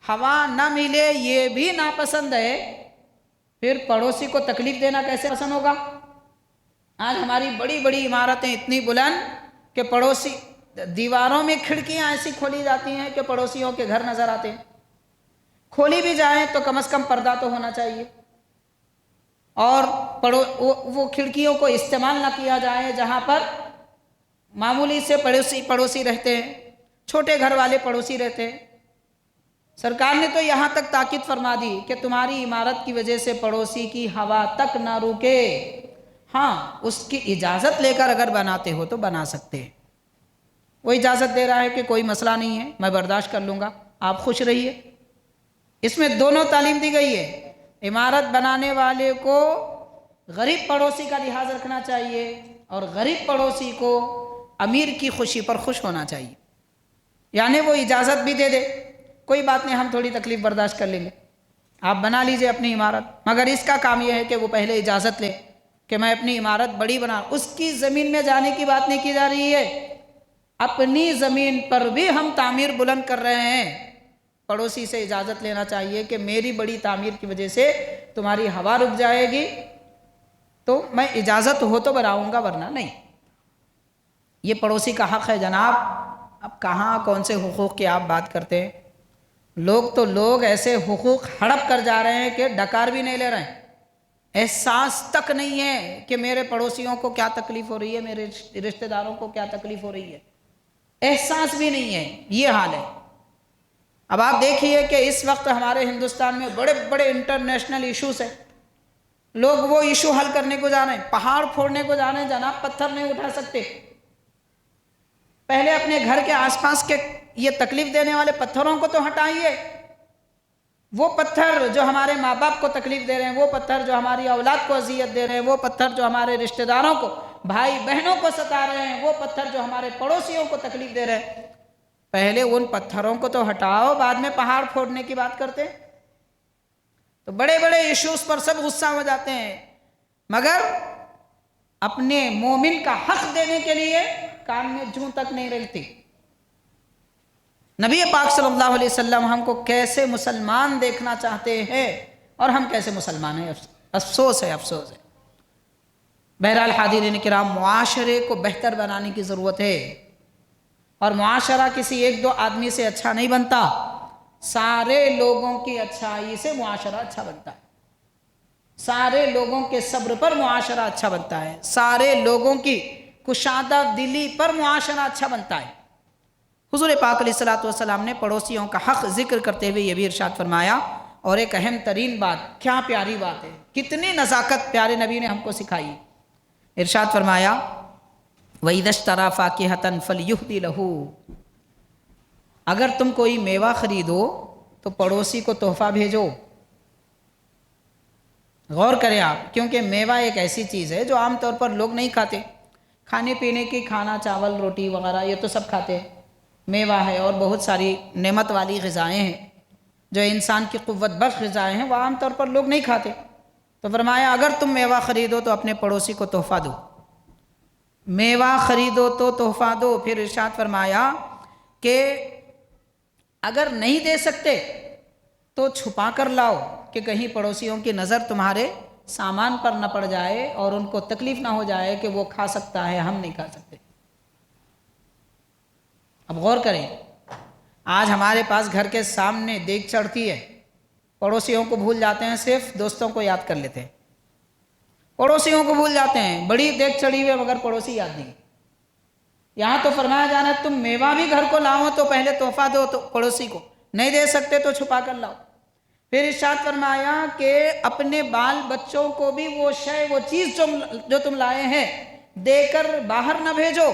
ہوا نہ ملے یہ بھی ناپسند ہے، پھر پڑوسی کو تکلیف دینا کیسے پسند ہوگا؟ آج ہماری بڑی بڑی عمارتیں اتنی بلند کہ پڑوسی دیواروں میں کھڑکیاں ایسی کھولی جاتی ہیں کہ پڑوسیوں کے گھر نظر آتے ہیں، کھولی بھی جائیں تو کم از کم پردہ تو ہونا چاہیے، اور وہ کھڑکیوں کو استعمال نہ کیا جائے جہاں پر معمولی سے پڑوسی رہتے ہیں، چھوٹے گھر والے پڑوسی رہتے ہیں۔ سرکار نے تو یہاں تک تاکید فرما دی کہ تمہاری عمارت کی وجہ سے پڑوسی کی ہوا تک نہ رکے، ہاں اس کی اجازت لے کر اگر بناتے ہو تو بنا سکتے ہیں، وہ اجازت دے رہا ہے کہ کوئی مسئلہ نہیں ہے، میں برداشت کر لوں گا، آپ خوش رہیے۔ اس میں دونوں تعلیم دی گئی ہے، عمارت بنانے والے کو غریب پڑوسی کا لحاظ رکھنا چاہیے اور غریب پڑوسی کو امیر کی خوشی پر خوش ہونا چاہیے، یعنی وہ اجازت بھی دے دے، کوئی بات نہیں ہم تھوڑی تکلیف برداشت کر لیں گے، آپ بنا لیجئے اپنی عمارت، مگر اس کا کام یہ ہے کہ وہ پہلے اجازت لے کہ میں اپنی عمارت بڑی بنا، اس کی زمین میں جانے کی بات نہیں کی جا رہی ہے، اپنی زمین پر بھی ہم تعمیر بلند کر رہے ہیں، پڑوسی سے اجازت لینا چاہیے کہ میری بڑی تعمیر کی وجہ سے تمہاری ہوا رک جائے گی تو میں اجازت ہو تو بناؤں گا ورنہ نہیں۔ یہ پڑوسی کا حق ہے جناب۔ اب کہاں کون سے حقوق کی آپ بات کرتے ہیں؟ لوگ ایسے حقوق ہڑپ کر جا رہے ہیں کہ ڈکار بھی نہیں لے رہے ہیں، احساس تک نہیں ہے کہ میرے پڑوسیوں کو کیا تکلیف ہو رہی ہے، میرے رشتہ داروں کو کیا تکلیف ہو رہی ہے، احساس بھی نہیں ہے، یہ حال ہے۔ اب آپ دیکھیے کہ اس وقت ہمارے ہندوستان میں بڑے بڑے انٹرنیشنل ایشوز ہیں، لوگ وہ ایشو حل کرنے کو جا رہے ہیں، پہاڑ پھوڑنے کو جا رہے ہیں، جناب پتھر نہیں اٹھا سکتے، پہلے اپنے گھر کے آس پاس کے یہ تکلیف دینے والے پتھروں کو تو ہٹائیے، وہ پتھر جو ہمارے ماں باپ کو تکلیف دے رہے ہیں، وہ پتھر جو ہماری اولاد کو اذیت دے رہے ہیں، وہ پتھر جو ہمارے رشتہ داروں کو، بھائی بہنوں کو ستا رہے ہیں، وہ پتھر جو ہمارے پڑوسیوں کو تکلیف دے رہے ہیں، پہلے ان پتھروں کو تو ہٹاؤ، بعد میں پہاڑ پھوڑنے کی بات کرتے ہیں۔ تو بڑے بڑے ایشوز پر سب غصہ ہو جاتے ہیں، مگر اپنے مومن کا حق دینے کے لیے کان میں جوں تک نہیں رلتی۔ نبی پاک صلی اللہ علیہ وسلم ہم کو کیسے مسلمان دیکھنا چاہتے ہیں اور ہم کیسے مسلمان ہیں، افسوس ہے۔ بہرحال حاضرین کرام، معاشرے کو بہتر بنانے کی ضرورت ہے، اور معاشرہ کسی 1-2 آدمی سے اچھا نہیں بنتا، سارے لوگوں کی اچھائی سے معاشرہ اچھا بنتا ہے، سارے لوگوں کے صبر پر معاشرہ اچھا بنتا ہے، سارے لوگوں کی کشادہ دلی پر معاشرہ اچھا بنتا ہے۔ حضور پاک علیہ السلام نے پڑوسیوں کا حق ذکر کرتے ہوئے یہ بھی ارشاد فرمایا، اور ایک اہم ترین بات، کیا پیاری بات ہے، کتنی نزاکت پیارے نبی نے ہم کو سکھائی، ارشاد فرمایا وَإِذَا اشْتَرَىٰ فَاكِهَةً فَلْيُهْدِ لَهُ، اگر تم کوئی میوہ خریدو تو پڑوسی کو تحفہ بھیجو۔ غور کریں آپ، کیونکہ میوہ ایک ایسی چیز ہے جو عام طور پر لوگ نہیں کھاتے، کھانے پینے کی، کھانا چاول روٹی وغیرہ یہ تو سب کھاتے ہیں، میوہ ہے اور بہت ساری نعمت والی غذائیں ہیں جو انسان کی قوت بخش غذائیں ہیں، وہ عام طور پر لوگ نہیں کھاتے، تو فرمایا اگر تم میوہ خریدو تو اپنے پڑوسی کو تحفہ دو، میوہ خریدو تو تحفہ دو۔ پھر ارشاد فرمایا کہ اگر نہیں دے سکتے تو چھپا کر لاؤ کہ کہیں پڑوسیوں کی نظر تمہارے سامان پر نہ پڑ جائے اور ان کو تکلیف نہ ہو جائے کہ وہ کھا سکتا ہے ہم نہیں کھا سکتے۔ اب غور کریں، آج ہمارے پاس گھر کے سامنے دیگ چڑھتی ہے، پڑوسیوں کو بھول جاتے ہیں، صرف دوستوں کو یاد کر لیتے ہیں، پڑوسیوں کو بھول جاتے ہیں، بڑی دیگ چڑھی ہوئے مگر پڑوسی یاد نہیں۔ یہاں تو فرمایا جانا ہے تم میوہ بھی گھر کو لاؤ تو پہلے تحفہ دو تو پڑوسی کو، نہیں دے سکتے تو چھپا کر لاؤ۔ پھر ارشاد فرمایا کہ اپنے بال بچوں کو بھی وہ شے، وہ چیز جو تم لائے ہیں دے کر باہر نہ بھیجو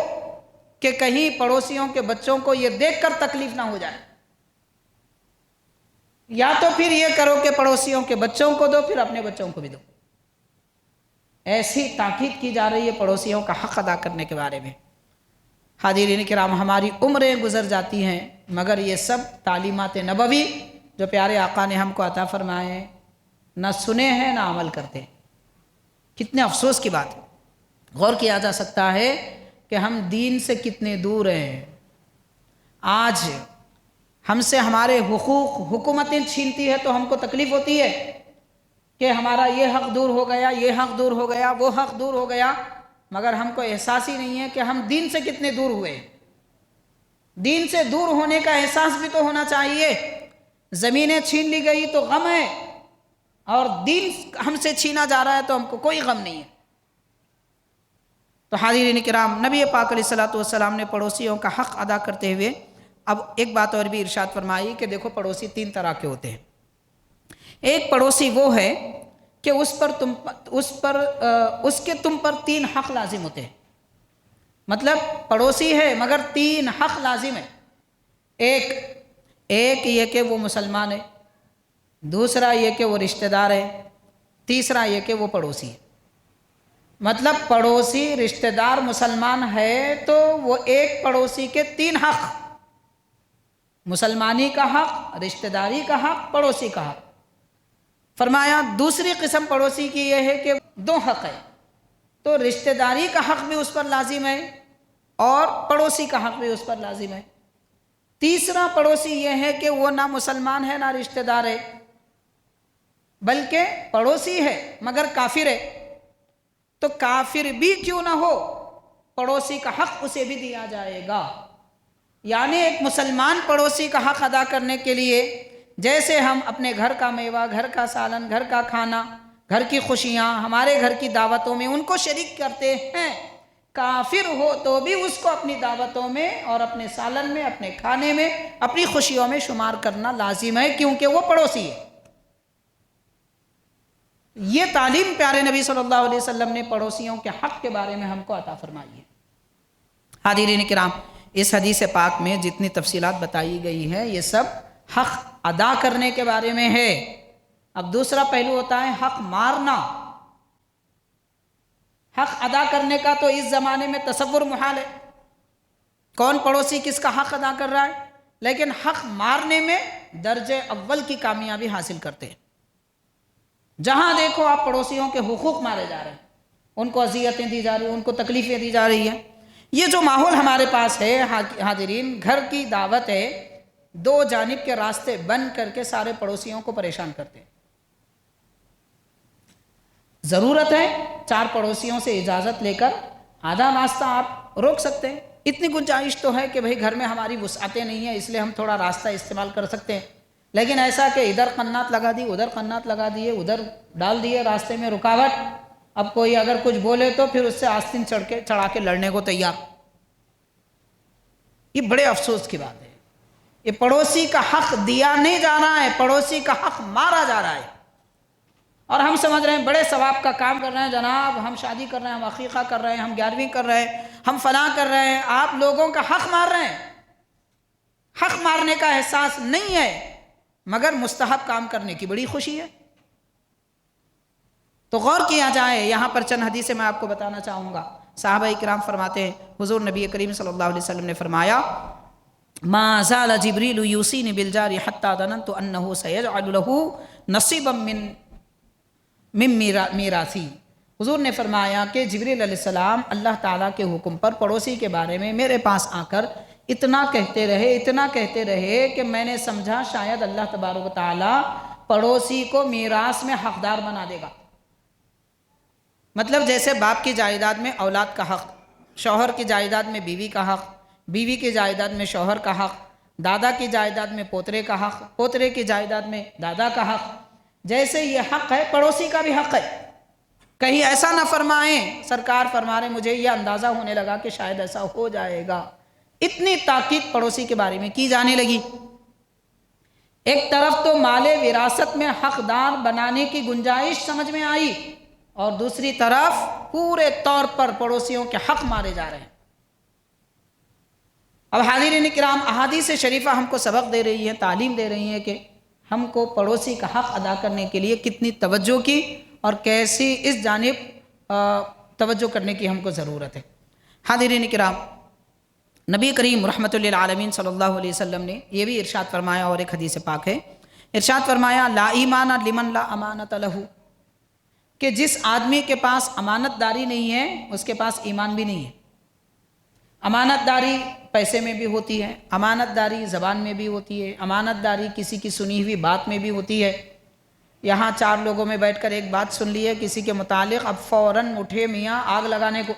کہ کہیں پڑوسیوں کے بچوں کو یہ دیکھ کر تکلیف نہ ہو جائے، یا تو پھر یہ کرو کہ پڑوسیوں کے بچوں کو دو، پھر اپنے بچوں کو بھی دو۔ ایسی تاکید کی جا رہی ہے پڑوسیوں کا حق ادا کرنے کے بارے میں۔ حاضرین کرام، ہماری عمریں گزر جاتی ہیں مگر یہ سب تعلیمات نبوی جو پیارے آقا نے ہم کو عطا فرمائے ہیں، نہ سنے ہیں نہ عمل کرتے ہیں۔ کتنے افسوس کی بات ہے۔ غور کیا جا سکتا ہے کہ ہم دین سے کتنے دور ہیں۔ آج ہم سے ہمارے حقوق حکومتیں چھینتی ہے تو ہم کو تکلیف ہوتی ہے کہ ہمارا یہ حق دور ہو گیا، یہ حق دور ہو گیا، وہ حق دور ہو گیا، مگر ہم کو احساس ہی نہیں ہے کہ ہم دین سے کتنے دور ہوئے۔ دین سے دور ہونے کا احساس بھی تو ہونا چاہیے۔ زمینیں چھین لی گئی تو غم ہے، اور دین ہم سے چھینا جا رہا ہے تو ہم کو کوئی غم نہیں ہے۔ تو حاضرین کرام، نبی پاک علیہ الصلوۃ والسلام نے پڑوسیوں کا حق ادا کرتے ہوئے اب ایک بات اور بھی ارشاد فرمائی کہ دیکھو پڑوسی تین طرح کے ہوتے ہیں۔ ایک پڑوسی وہ ہے کہ اس کے تم پر تین حق لازم ہوتے ہیں۔ مطلب پڑوسی ہے مگر تین حق لازم ہے۔ ایک یہ کہ وہ مسلمان ہے، دوسرا یہ کہ وہ رشتہ دار ہے، تیسرا یہ کہ وہ پڑوسی ہے۔ مطلب پڑوسی رشتہ دار مسلمان ہے تو وہ ایک پڑوسی کے تین حق: مسلمانی کا حق، رشتہ داری کا حق، پڑوسی کا حق۔ فرمایا دوسری قسم پڑوسی کی یہ ہے کہ دو حق ہے، تو رشتہ داری کا حق بھی اس پر لازم ہے اور پڑوسی کا حق بھی اس پر لازم ہے۔ تیسرا پڑوسی یہ ہے کہ وہ نہ مسلمان ہے نہ رشتہ دار ہے، بلکہ پڑوسی ہے مگر کافر ہے، تو کافر بھی کیوں نہ ہو پڑوسی کا حق اسے بھی دیا جائے گا۔ یعنی ایک مسلمان پڑوسی کا حق ادا کرنے کے لیے جیسے ہم اپنے گھر کا میوہ، گھر کا سالن، گھر کا کھانا، گھر کی خوشیاں، ہمارے گھر کی دعوتوں میں ان کو شریک کرتے ہیں، کافر ہو تو بھی اس کو اپنی دعوتوں میں اور اپنے سالن میں، اپنے کھانے میں، اپنی خوشیوں میں شمار کرنا لازم ہے، کیونکہ وہ پڑوسی ہے۔ یہ تعلیم پیارے نبی صلی اللہ علیہ وسلم نے پڑوسیوں کے حق کے بارے میں ہم کو عطا فرمائی ہے۔ حاضرین کرام، اس حدیث پاک میں جتنی تفصیلات بتائی گئی ہے یہ سب حق ادا کرنے کے بارے میں ہے۔ اب دوسرا پہلو ہوتا ہے حق مارنا۔ حق ادا کرنے کا تو اس زمانے میں تصور محال ہے، کون پڑوسی کس کا حق ادا کر رہا ہے، لیکن حق مارنے میں درجے اول کی کامیابی حاصل کرتے ہیں۔ جہاں دیکھو آپ پڑوسیوں کے حقوق مارے جا رہے ہیں، ان کو اذیتیں دی جا رہی ہیں، ان کو تکلیفیں دی جا رہی ہیں۔ یہ جو ماحول ہمارے پاس ہے حاضرین، گھر کی دعوت ہے، دو جانب کے راستے بند کر کے سارے پڑوسیوں کو پریشان کرتے ہیں۔ ضرورت ہے چار پڑوسیوں سے اجازت لے کر آدھا راستہ آپ روک سکتے ہیں، اتنی گنجائش تو ہے کہ بھئی گھر میں ہماری وسعتیں نہیں ہیں، اس لیے ہم تھوڑا راستہ استعمال کر سکتے ہیں۔ لیکن ایسا کہ ادھر قنات لگا دی، ادھر قنات لگا دیے، ادھر ڈال دیے راستے میں رکاوٹ، اب کوئی اگر کچھ بولے تو پھر اس سے آستین چڑھا کے لڑنے کو تیار۔ یہ بڑے افسوس کی بات ہے، یہ پڑوسی کا حق دیا نہیں جا رہا ہے، پڑوسی کا حق مارا جا رہا ہے۔ اور ہم سمجھ رہے ہیں بڑے ثواب کا کام کر رہے ہیں، جناب ہم شادی کر رہے ہیں، ہم عقیقہ کر رہے ہیں، ہم 11ویں کر رہے ہیں، ہم فلاں کر رہے ہیں، آپ لوگوں کا حق مار رہے ہیں۔ حق مارنے کا احساس نہیں ہے، مگر مستحب کام کرنے کی بڑی خوشی ہے۔ تو غور کیا جائے، یہاں پر چند حدیثیں میں آپ کو بتانا چاہوں گا۔ صحابہ کرام فرماتے ہیں، حضور نبی کریم صلی اللہ علیہ وسلم نے فرمایا، ما زال جبریل یوصینی بالجار حتی ظننت انہ سیجعل لہ نصیبا من میراثی۔ حضور نے فرمایا کہ جبریل علیہ السلام اللہ تعالیٰ کے حکم پر پڑوسی کے بارے میں میرے پاس آ کر اتنا کہتے رہے کہ میں نے سمجھا شاید اللہ تبارک و تعالیٰ پڑوسی کو میراث میں حقدار بنا دے گا۔ مطلب جیسے باپ کی جائیداد میں اولاد کا حق، شوہر کی جائیداد میں بیوی کا حق، بیوی کی جائیداد میں شوہر کا حق، دادا کی جائیداد میں پوترے کا حق، پوترے کی جائیداد میں دادا کا حق، جیسے یہ حق ہے پڑوسی کا بھی حق ہے۔ کہیں ایسا نہ فرمائیں، سرکار فرما رہے مجھے یہ اندازہ ہونے لگا کہ شاید ایسا ہو جائے گا، اتنی تاکید پڑوسی کے بارے میں کی جانے لگی۔ ایک طرف تو مال وراثت میں حقدار بنانے کی گنجائش سمجھ میں آئی، اور دوسری طرف پورے طور پر پڑوسیوں کے حق مارے جا رہے ہیں۔ اب حاضرین کرام، احادیث شریفہ ہم کو سبق دے رہی ہے، تعلیم دے رہی ہے کہ ہم کو پڑوسی کا حق ادا کرنے کے لیے کتنی توجہ کی اور کیسی اس جانب توجہ کرنے کی ہم کو ضرورت ہے۔ حاضرین کرام، نبی کریم رحمۃ للعالمین صلی اللہ علیہ وسلم نے یہ بھی ارشاد فرمایا، اور ایک حدیث پاک ہے، ارشاد فرمایا لا ایمان لمن لا امانت لہ، کہ جس آدمی کے پاس امانت داری نہیں ہے اس کے پاس ایمان بھی نہیں ہے۔ امانت داری پیسے میں بھی ہوتی ہے، امانت داری زبان میں بھی ہوتی ہے، امانت داری کسی کی سنی ہوئی بات میں بھی ہوتی ہے۔ یہاں 4 لوگوں میں بیٹھ کر ایک بات سن لی ہے کسی کے متعلق، اب فوراً اٹھے میاں آگ لگانے کو،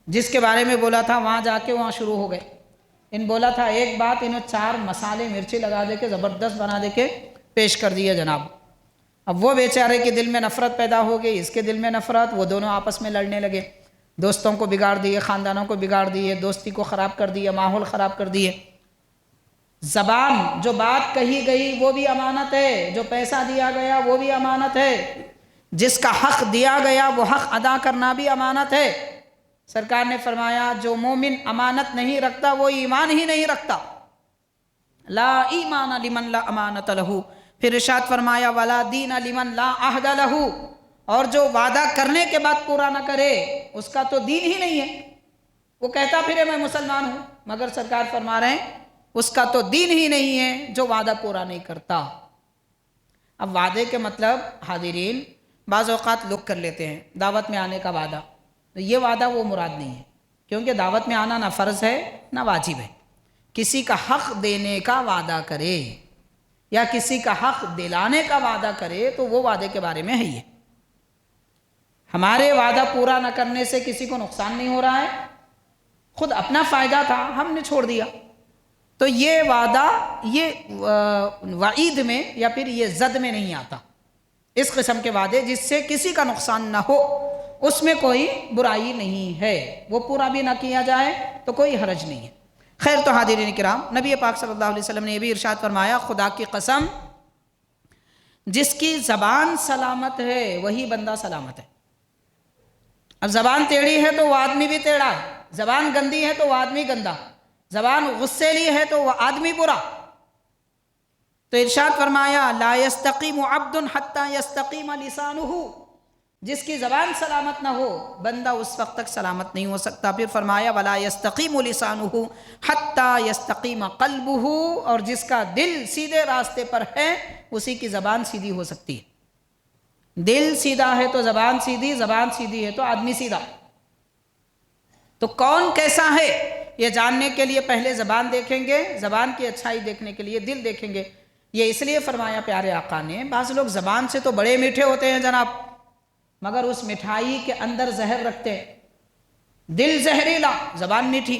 جس کے بارے میں بولا تھا وہاں جا کے وہاں شروع ہو گئے۔ ان بولا تھا ایک بات، انہوں 4 مسالے مرچی لگا دے کے زبردست بنا دے کے پیش کر دیے جناب۔ اب وہ بیچارے کے دل میں نفرت پیدا ہو گئی، اس کے دل میں نفرت، وہ دونوں آپس میں لڑنے لگے، دوستوں کو بگاڑ دیے، خاندانوں کو بگاڑ دیے، دوستی کو خراب کر دیے، ماحول خراب کر دیے۔ زبان، جو بات کہی گئی وہ بھی امانت ہے، جو پیسہ دیا گیا وہ بھی امانت ہے، جس کا حق دیا گیا وہ حق ادا کرنا بھی امانت ہے۔ سرکار نے فرمایا جو مومن امانت نہیں رکھتا وہ ایمان ہی نہیں رکھتا۔ لا ایمان لمن لا امانت لہ، پھر ارشاد فرمایا ولا دین لمن لا عہد لہ، اور جو وعدہ کرنے کے بعد پورا نہ کرے اس کا تو دین ہی نہیں ہے۔ وہ کہتا پھرے میں مسلمان ہوں، مگر سرکار فرما رہے ہیں اس کا تو دین ہی نہیں ہے جو وعدہ پورا نہیں کرتا۔ اب وعدے کے مطلب حاضرین بعض اوقات لوگ کر لیتے ہیں دعوت میں آنے کا وعدہ، تو یہ وعدہ وہ مراد نہیں ہے، کیونکہ دعوت میں آنا نہ فرض ہے نہ واجب ہے۔ کسی کا حق دینے کا وعدہ کرے یا کسی کا حق دلانے کا وعدہ کرے تو وہ وعدے کے بارے میں ہے۔ یہ ہمارے وعدہ پورا نہ کرنے سے کسی کو نقصان نہیں ہو رہا ہے، خود اپنا فائدہ تھا ہم نے چھوڑ دیا، تو یہ وعدہ یہ وعید میں یا پھر یہ زد میں نہیں آتا۔ اس قسم کے وعدے جس سے کسی کا نقصان نہ ہو اس میں کوئی برائی نہیں ہے، وہ پورا بھی نہ کیا جائے تو کوئی حرج نہیں ہے۔ خیر تو حاضرین کرام، نبی پاک صلی اللہ علیہ وسلم نے یہ بھی ارشاد فرمایا خدا کی قسم جس کی زبان سلامت ہے وہی بندہ سلامت ہے۔ اب زبان ٹیڑھی ہے تو وہ آدمی بھی ٹیڑھا ہے، زبان گندی ہے تو وہ آدمی گندا، زبان غصیلی ہے تو وہ آدمی برا۔ تو ارشاد فرمایا لا یستقیم عبد حتی یستقیم لسانہ، جس کی زبان سلامت نہ ہو بندہ اس وقت تک سلامت نہیں ہو سکتا۔ پھر فرمایا ولا یستقیم لسانہ حتی یستقیم قلبہ، اور جس کا دل سیدھے راستے پر ہے اسی کی زبان سیدھی ہو سکتی ہے۔ دل سیدھا ہے تو زبان سیدھی، زبان سیدھی ہے تو آدمی سیدھا۔ تو کون کیسا ہے یہ جاننے کے لیے پہلے زبان دیکھیں گے، زبان کی اچھائی دیکھنے کے لیے دل دیکھیں گے۔ یہ اس لیے فرمایا پیارے آقا نے، بعض لوگ زبان سے تو بڑے میٹھے ہوتے ہیں جناب، مگر اس مٹھائی کے اندر زہر رکھتے ہیں۔ دل زہریلا زبان میٹھی،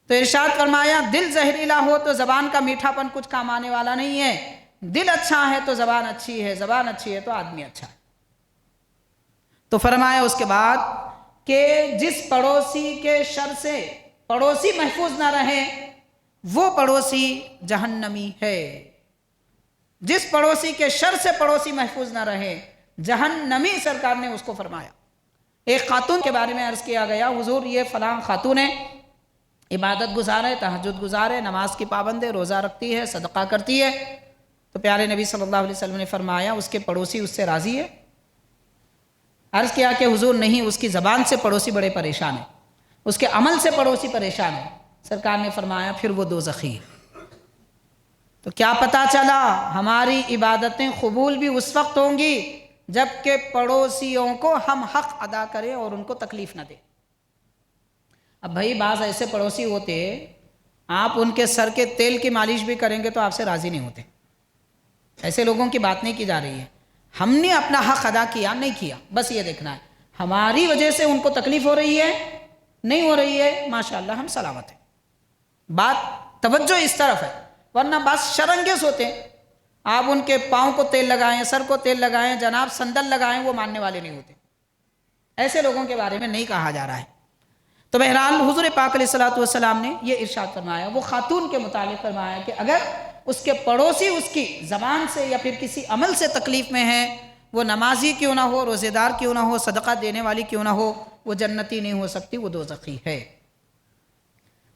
تو ارشاد فرمایا دل زہریلا ہو تو زبان کا میٹھا پن کچھ کام آنے والا نہیں ہے۔ دل اچھا ہے تو زبان اچھی ہے، زبان اچھی ہے تو آدمی اچھا ہے۔ تو فرمایا اس کے بعد کہ جس پڑوسی کے شر سے پڑوسی محفوظ نہ رہے وہ پڑوسی جہنمی ہے۔ جس پڑوسی کے شر سے پڑوسی محفوظ نہ رہے جہنمی، سرکار نے اس کو فرمایا۔ ایک خاتون کے بارے میں عرض کیا گیا حضور یہ فلاں خاتون ہے، عبادت گزار ہے، تہجد گزار ہے، نماز کی پابند ہے، روزہ رکھتی ہے، صدقہ کرتی ہے، تو پیارے نبی صلی اللہ علیہ وسلم نے فرمایا اس کے پڑوسی اس سے راضی ہے؟ عرض کیا کہ حضور نہیں، اس کی زبان سے پڑوسی بڑے پریشان ہیں، اس کے عمل سے پڑوسی پریشان ہیں۔ سرکار نے فرمایا پھر وہ دوزخی ہے۔ تو کیا پتا چلا ہماری عبادتیں قبول بھی اس وقت ہوں گی جب کہ پڑوسیوں کو ہم حق ادا کریں اور ان کو تکلیف نہ دیں۔ اب بھائی بعض ایسے پڑوسی ہوتے آپ ان کے سر کے تیل کی مالش بھی کریں گے تو آپ سے راضی نہیں ہوتے، ایسے لوگوں کی بات نہیں کی جا رہی ہے۔ ہم نے اپنا حق ادا کیا نہیں کیا، بس یہ دیکھنا ہے ہماری وجہ سے ان کو تکلیف ہو رہی ہے نہیں ہو رہی ہے، ماشاءاللہ ہم سلامت ہیں۔ بات توجہ اس طرف ہے، ورنہ بعض شرنگیز ہوتے ہیں، آپ ان کے پاؤں کو تیل لگائیں، سر کو تیل لگائیں، جناب سندل لگائیں، وہ ماننے والے نہیں ہوتے۔ ایسے لوگوں کے بارے میں نہیں کہا جا رہا ہے۔ تو بہرحال حضور پاک علیہ السلام نے یہ ارشاد فرمایا، وہ خاتون کے متعلق فرمایا کہ اگر اس کے پڑوسی اس کی زبان سے یا پھر کسی عمل سے تکلیف میں ہے، وہ نمازی کیوں نہ ہو، روزے دار کیوں نہ ہو، صدقہ دینے والی کیوں نہ ہو، وہ جنتی نہیں ہو سکتی، وہ دوزخی ہے۔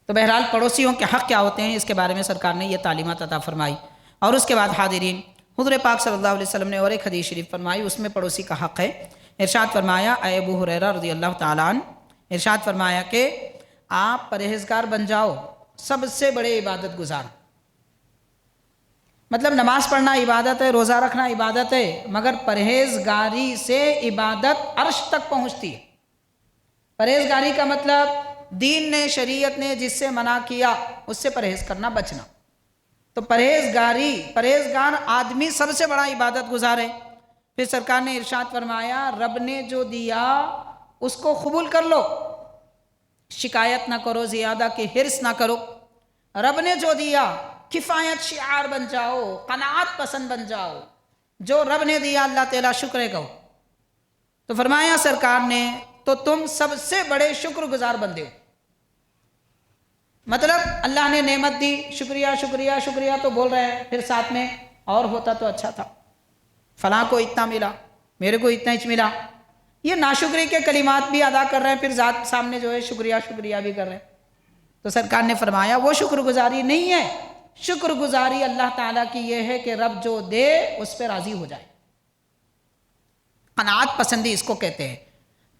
تو بہرحال پڑوسیوں کے حق کیا ہوتے ہیں اس کے بارے میں سرکار نے یہ تعلیمات عطا فرمائی۔ اور اس کے بعد حاضرین حضور پاک صلی اللہ علیہ وسلم نے اور ایک حدیث شریف فرمائی، اس میں پڑوسی کا حق ہے۔ ارشاد فرمایا اے ابو ہریرہ رضی اللہ تعالیٰ عنہ، ارشاد فرمایا کہ آپ پرہیزگار بن جاؤ، سب سے بڑے عبادت گزار. مطلب نماز پڑھنا عبادت ہے، روزہ رکھنا عبادت ہے، مگر پرہیزگاری سے عبادت عرش تک پہنچتی ہے. پرہیزگاری کا مطلب دین نے، شریعت نے جس سے منع کیا اس سے پرہیز کرنا، بچنا. تو پرہیزگار آدمی سب سے بڑا عبادت گزار ہے. پھر سرکار نے ارشاد فرمایا رب نے جو دیا اس کو قبول کر لو، شکایت نہ کرو، زیادہ کی حرص نہ کرو. رب نے جو دیا کفایت شعار بن جاؤ، قناعت پسند بن جاؤ. جو رب نے دیا اللہ تعالیٰ شکر کہو. تو فرمایا سرکار نے تو تم سب سے بڑے شکر گزار بندے ہو. مطلب اللہ نے نعمت دی، شکریہ شکریہ شکریہ تو بول رہے ہیں، پھر ساتھ میں اور ہوتا تو اچھا تھا، فلاں کو اتنا ملا، میرے کو اتنا ہی ملا. یہ ناشکری کے کلمات بھی ادا کر رہے ہیں، پھر ذات سامنے جو ہے شکریہ شکریہ بھی کر رہے ہیں. تو سرکار نے فرمایا وہ شکر گزاری نہیں ہے. شکر گزاری اللہ تعالیٰ کی یہ ہے کہ رب جو دے اس پہ راضی ہو جائے. قناعت پسندی اس کو کہتے ہیں.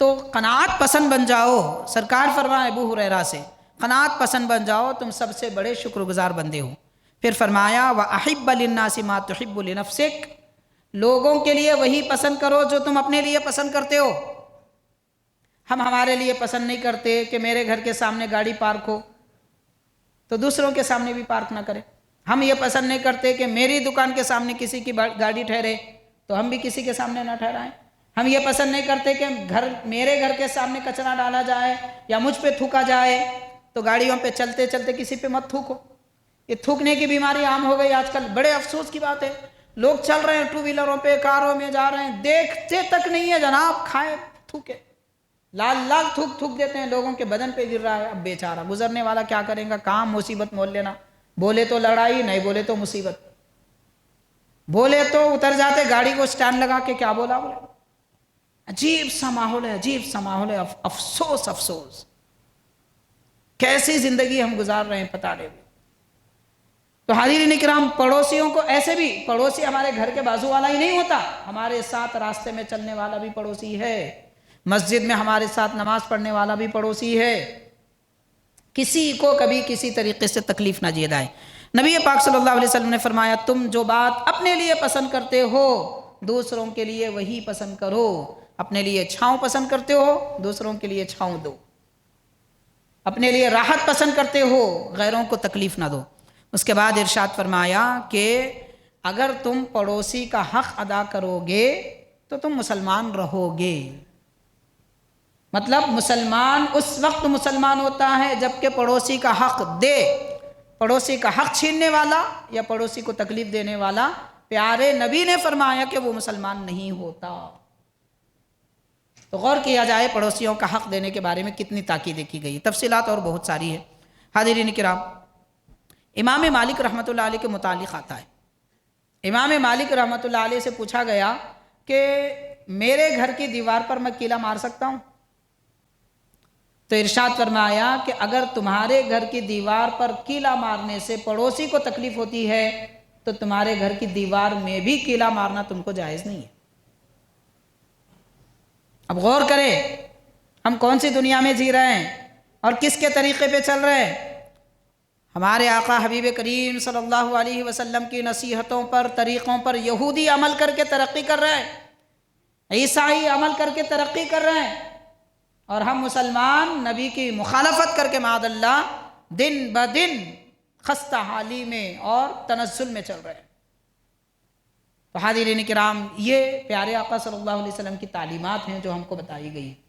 تو قناعت پسند بن جاؤ. سرکار فرمائے ابو ہریرہ سے قناعت پسند بن جاؤ، تم سب سے بڑے شکر گزار بندے ہو. پھر فرمایا وَأَحِبَّ لِلنَّاسِ مَا تُحِبُّ لِنَفْسِكَ، لوگوں کے لیے وہی پسند کرو جو تم اپنے لیے پسند کرتے ہو. ہم ہمارے لیے پسند نہیں کرتے کہ میرے گھر کے سامنے گاڑی پارک ہو تو دوسروں کے سامنے بھی پارک نہ کرے. ہم یہ پسند نہیں کرتے کہ میری دکان کے سامنے کسی کی گاڑی ٹھہرے تو ہم بھی کسی کے سامنے نہ ٹھہرائیں. ہم یہ پسند نہیں کرتے کہ میرے گھر کے سامنے کچرا ڈالا جائے یا مجھ پہ تھوکا جائے تو گاڑیوں پہ چلتے چلتے کسی پہ مت تھوکو. یہ تھوکنے کی بیماری عام ہو گئی آج کل. بڑے افسوس کی بات ہے، لوگ چل رہے ہیں ٹو ویلروں پہ، کاروں میں جا رہے ہیں، دیکھتے تک نہیں ہے جناب، کھائے تھوکے، لال لال تھوک تھوک دیتے ہیں، لوگوں کے بدن پہ گر رہا ہے. اب بیچارہ گزرنے والا کیا کرے گا؟ کام مصیبت مول لینا. بولے تو لڑائی، نہیں بولے تو مصیبت. بولے تو اتر جاتے گاڑی کو سٹینڈ لگا کے، کیا بولا بولے. عجیب سا ماحول ہے، عجیب سا ماحول ہے. افسوس افسوس، کیسی زندگی ہم گزار رہے ہیں پتہ نہیں. تو حاضرین اکرام، پڑوسیوں کو ایسے بھی، پڑوسی ہمارے گھر کے بازو والا ہی نہیں ہوتا، ہمارے ساتھ راستے میں چلنے والا بھی پڑوسی ہے، مسجد میں ہمارے ساتھ نماز پڑھنے والا بھی پڑوسی ہے. کسی کو کبھی کسی طریقے سے تکلیف نہ دیے جائے. نبی پاک صلی اللہ علیہ وسلم نے فرمایا تم جو بات اپنے لیے پسند کرتے ہو دوسروں کے لیے وہی پسند کرو. اپنے لیے چھاؤں پسند کرتے ہو، دوسروں کے لیے چھاؤں دو. اپنے لیے راحت پسند کرتے ہو، غیروں کو تکلیف نہ دو. اس کے بعد ارشاد فرمایا کہ اگر تم پڑوسی کا حق ادا کرو گے تو تم مسلمان رہو گے. مطلب مسلمان اس وقت مسلمان ہوتا ہے جب کہ پڑوسی کا حق دے. پڑوسی کا حق چھیننے والا یا پڑوسی کو تکلیف دینے والا، پیارے نبی نے فرمایا کہ وہ مسلمان نہیں ہوتا. تو غور کیا جائے پڑوسیوں کا حق دینے کے بارے میں کتنی تاکید کی گئی. تفصیلات اور بہت ساری ہے. حاضرین کرام، امام مالک رحمۃ اللہ علیہ کے متعلق آتا ہے. امام مالک رحمۃ اللہ علیہ سے پوچھا گیا کہ میرے گھر کی دیوار پر میں کیلا مار سکتا ہوں؟ تو ارشاد فرمایا کہ اگر تمہارے گھر کی دیوار پر کیلا مارنے سے پڑوسی کو تکلیف ہوتی ہے تو تمہارے گھر کی دیوار میں بھی کیلا مارنا تم کو جائز نہیں ہے. اب غور کریں ہم کون سی دنیا میں جی رہے ہیں اور کس کے طریقے پہ چل رہے ہیں. ہمارے آقا حبیب کریم صلی اللہ علیہ وسلم کی نصیحتوں پر، طریقوں پر یہودی عمل کر کے ترقی کر رہے ہیں، عیسائی عمل کر کے ترقی کر رہے ہیں، اور ہم مسلمان نبی کی مخالفت کر کے معاذ اللہ دن بدن خستہ حالی میں اور تنزل میں چل رہے ہیں. تو حاضرین کرام، یہ پیارے آقا صلی اللہ علیہ وسلم کی تعلیمات ہیں جو ہم کو بتائی گئی ہیں،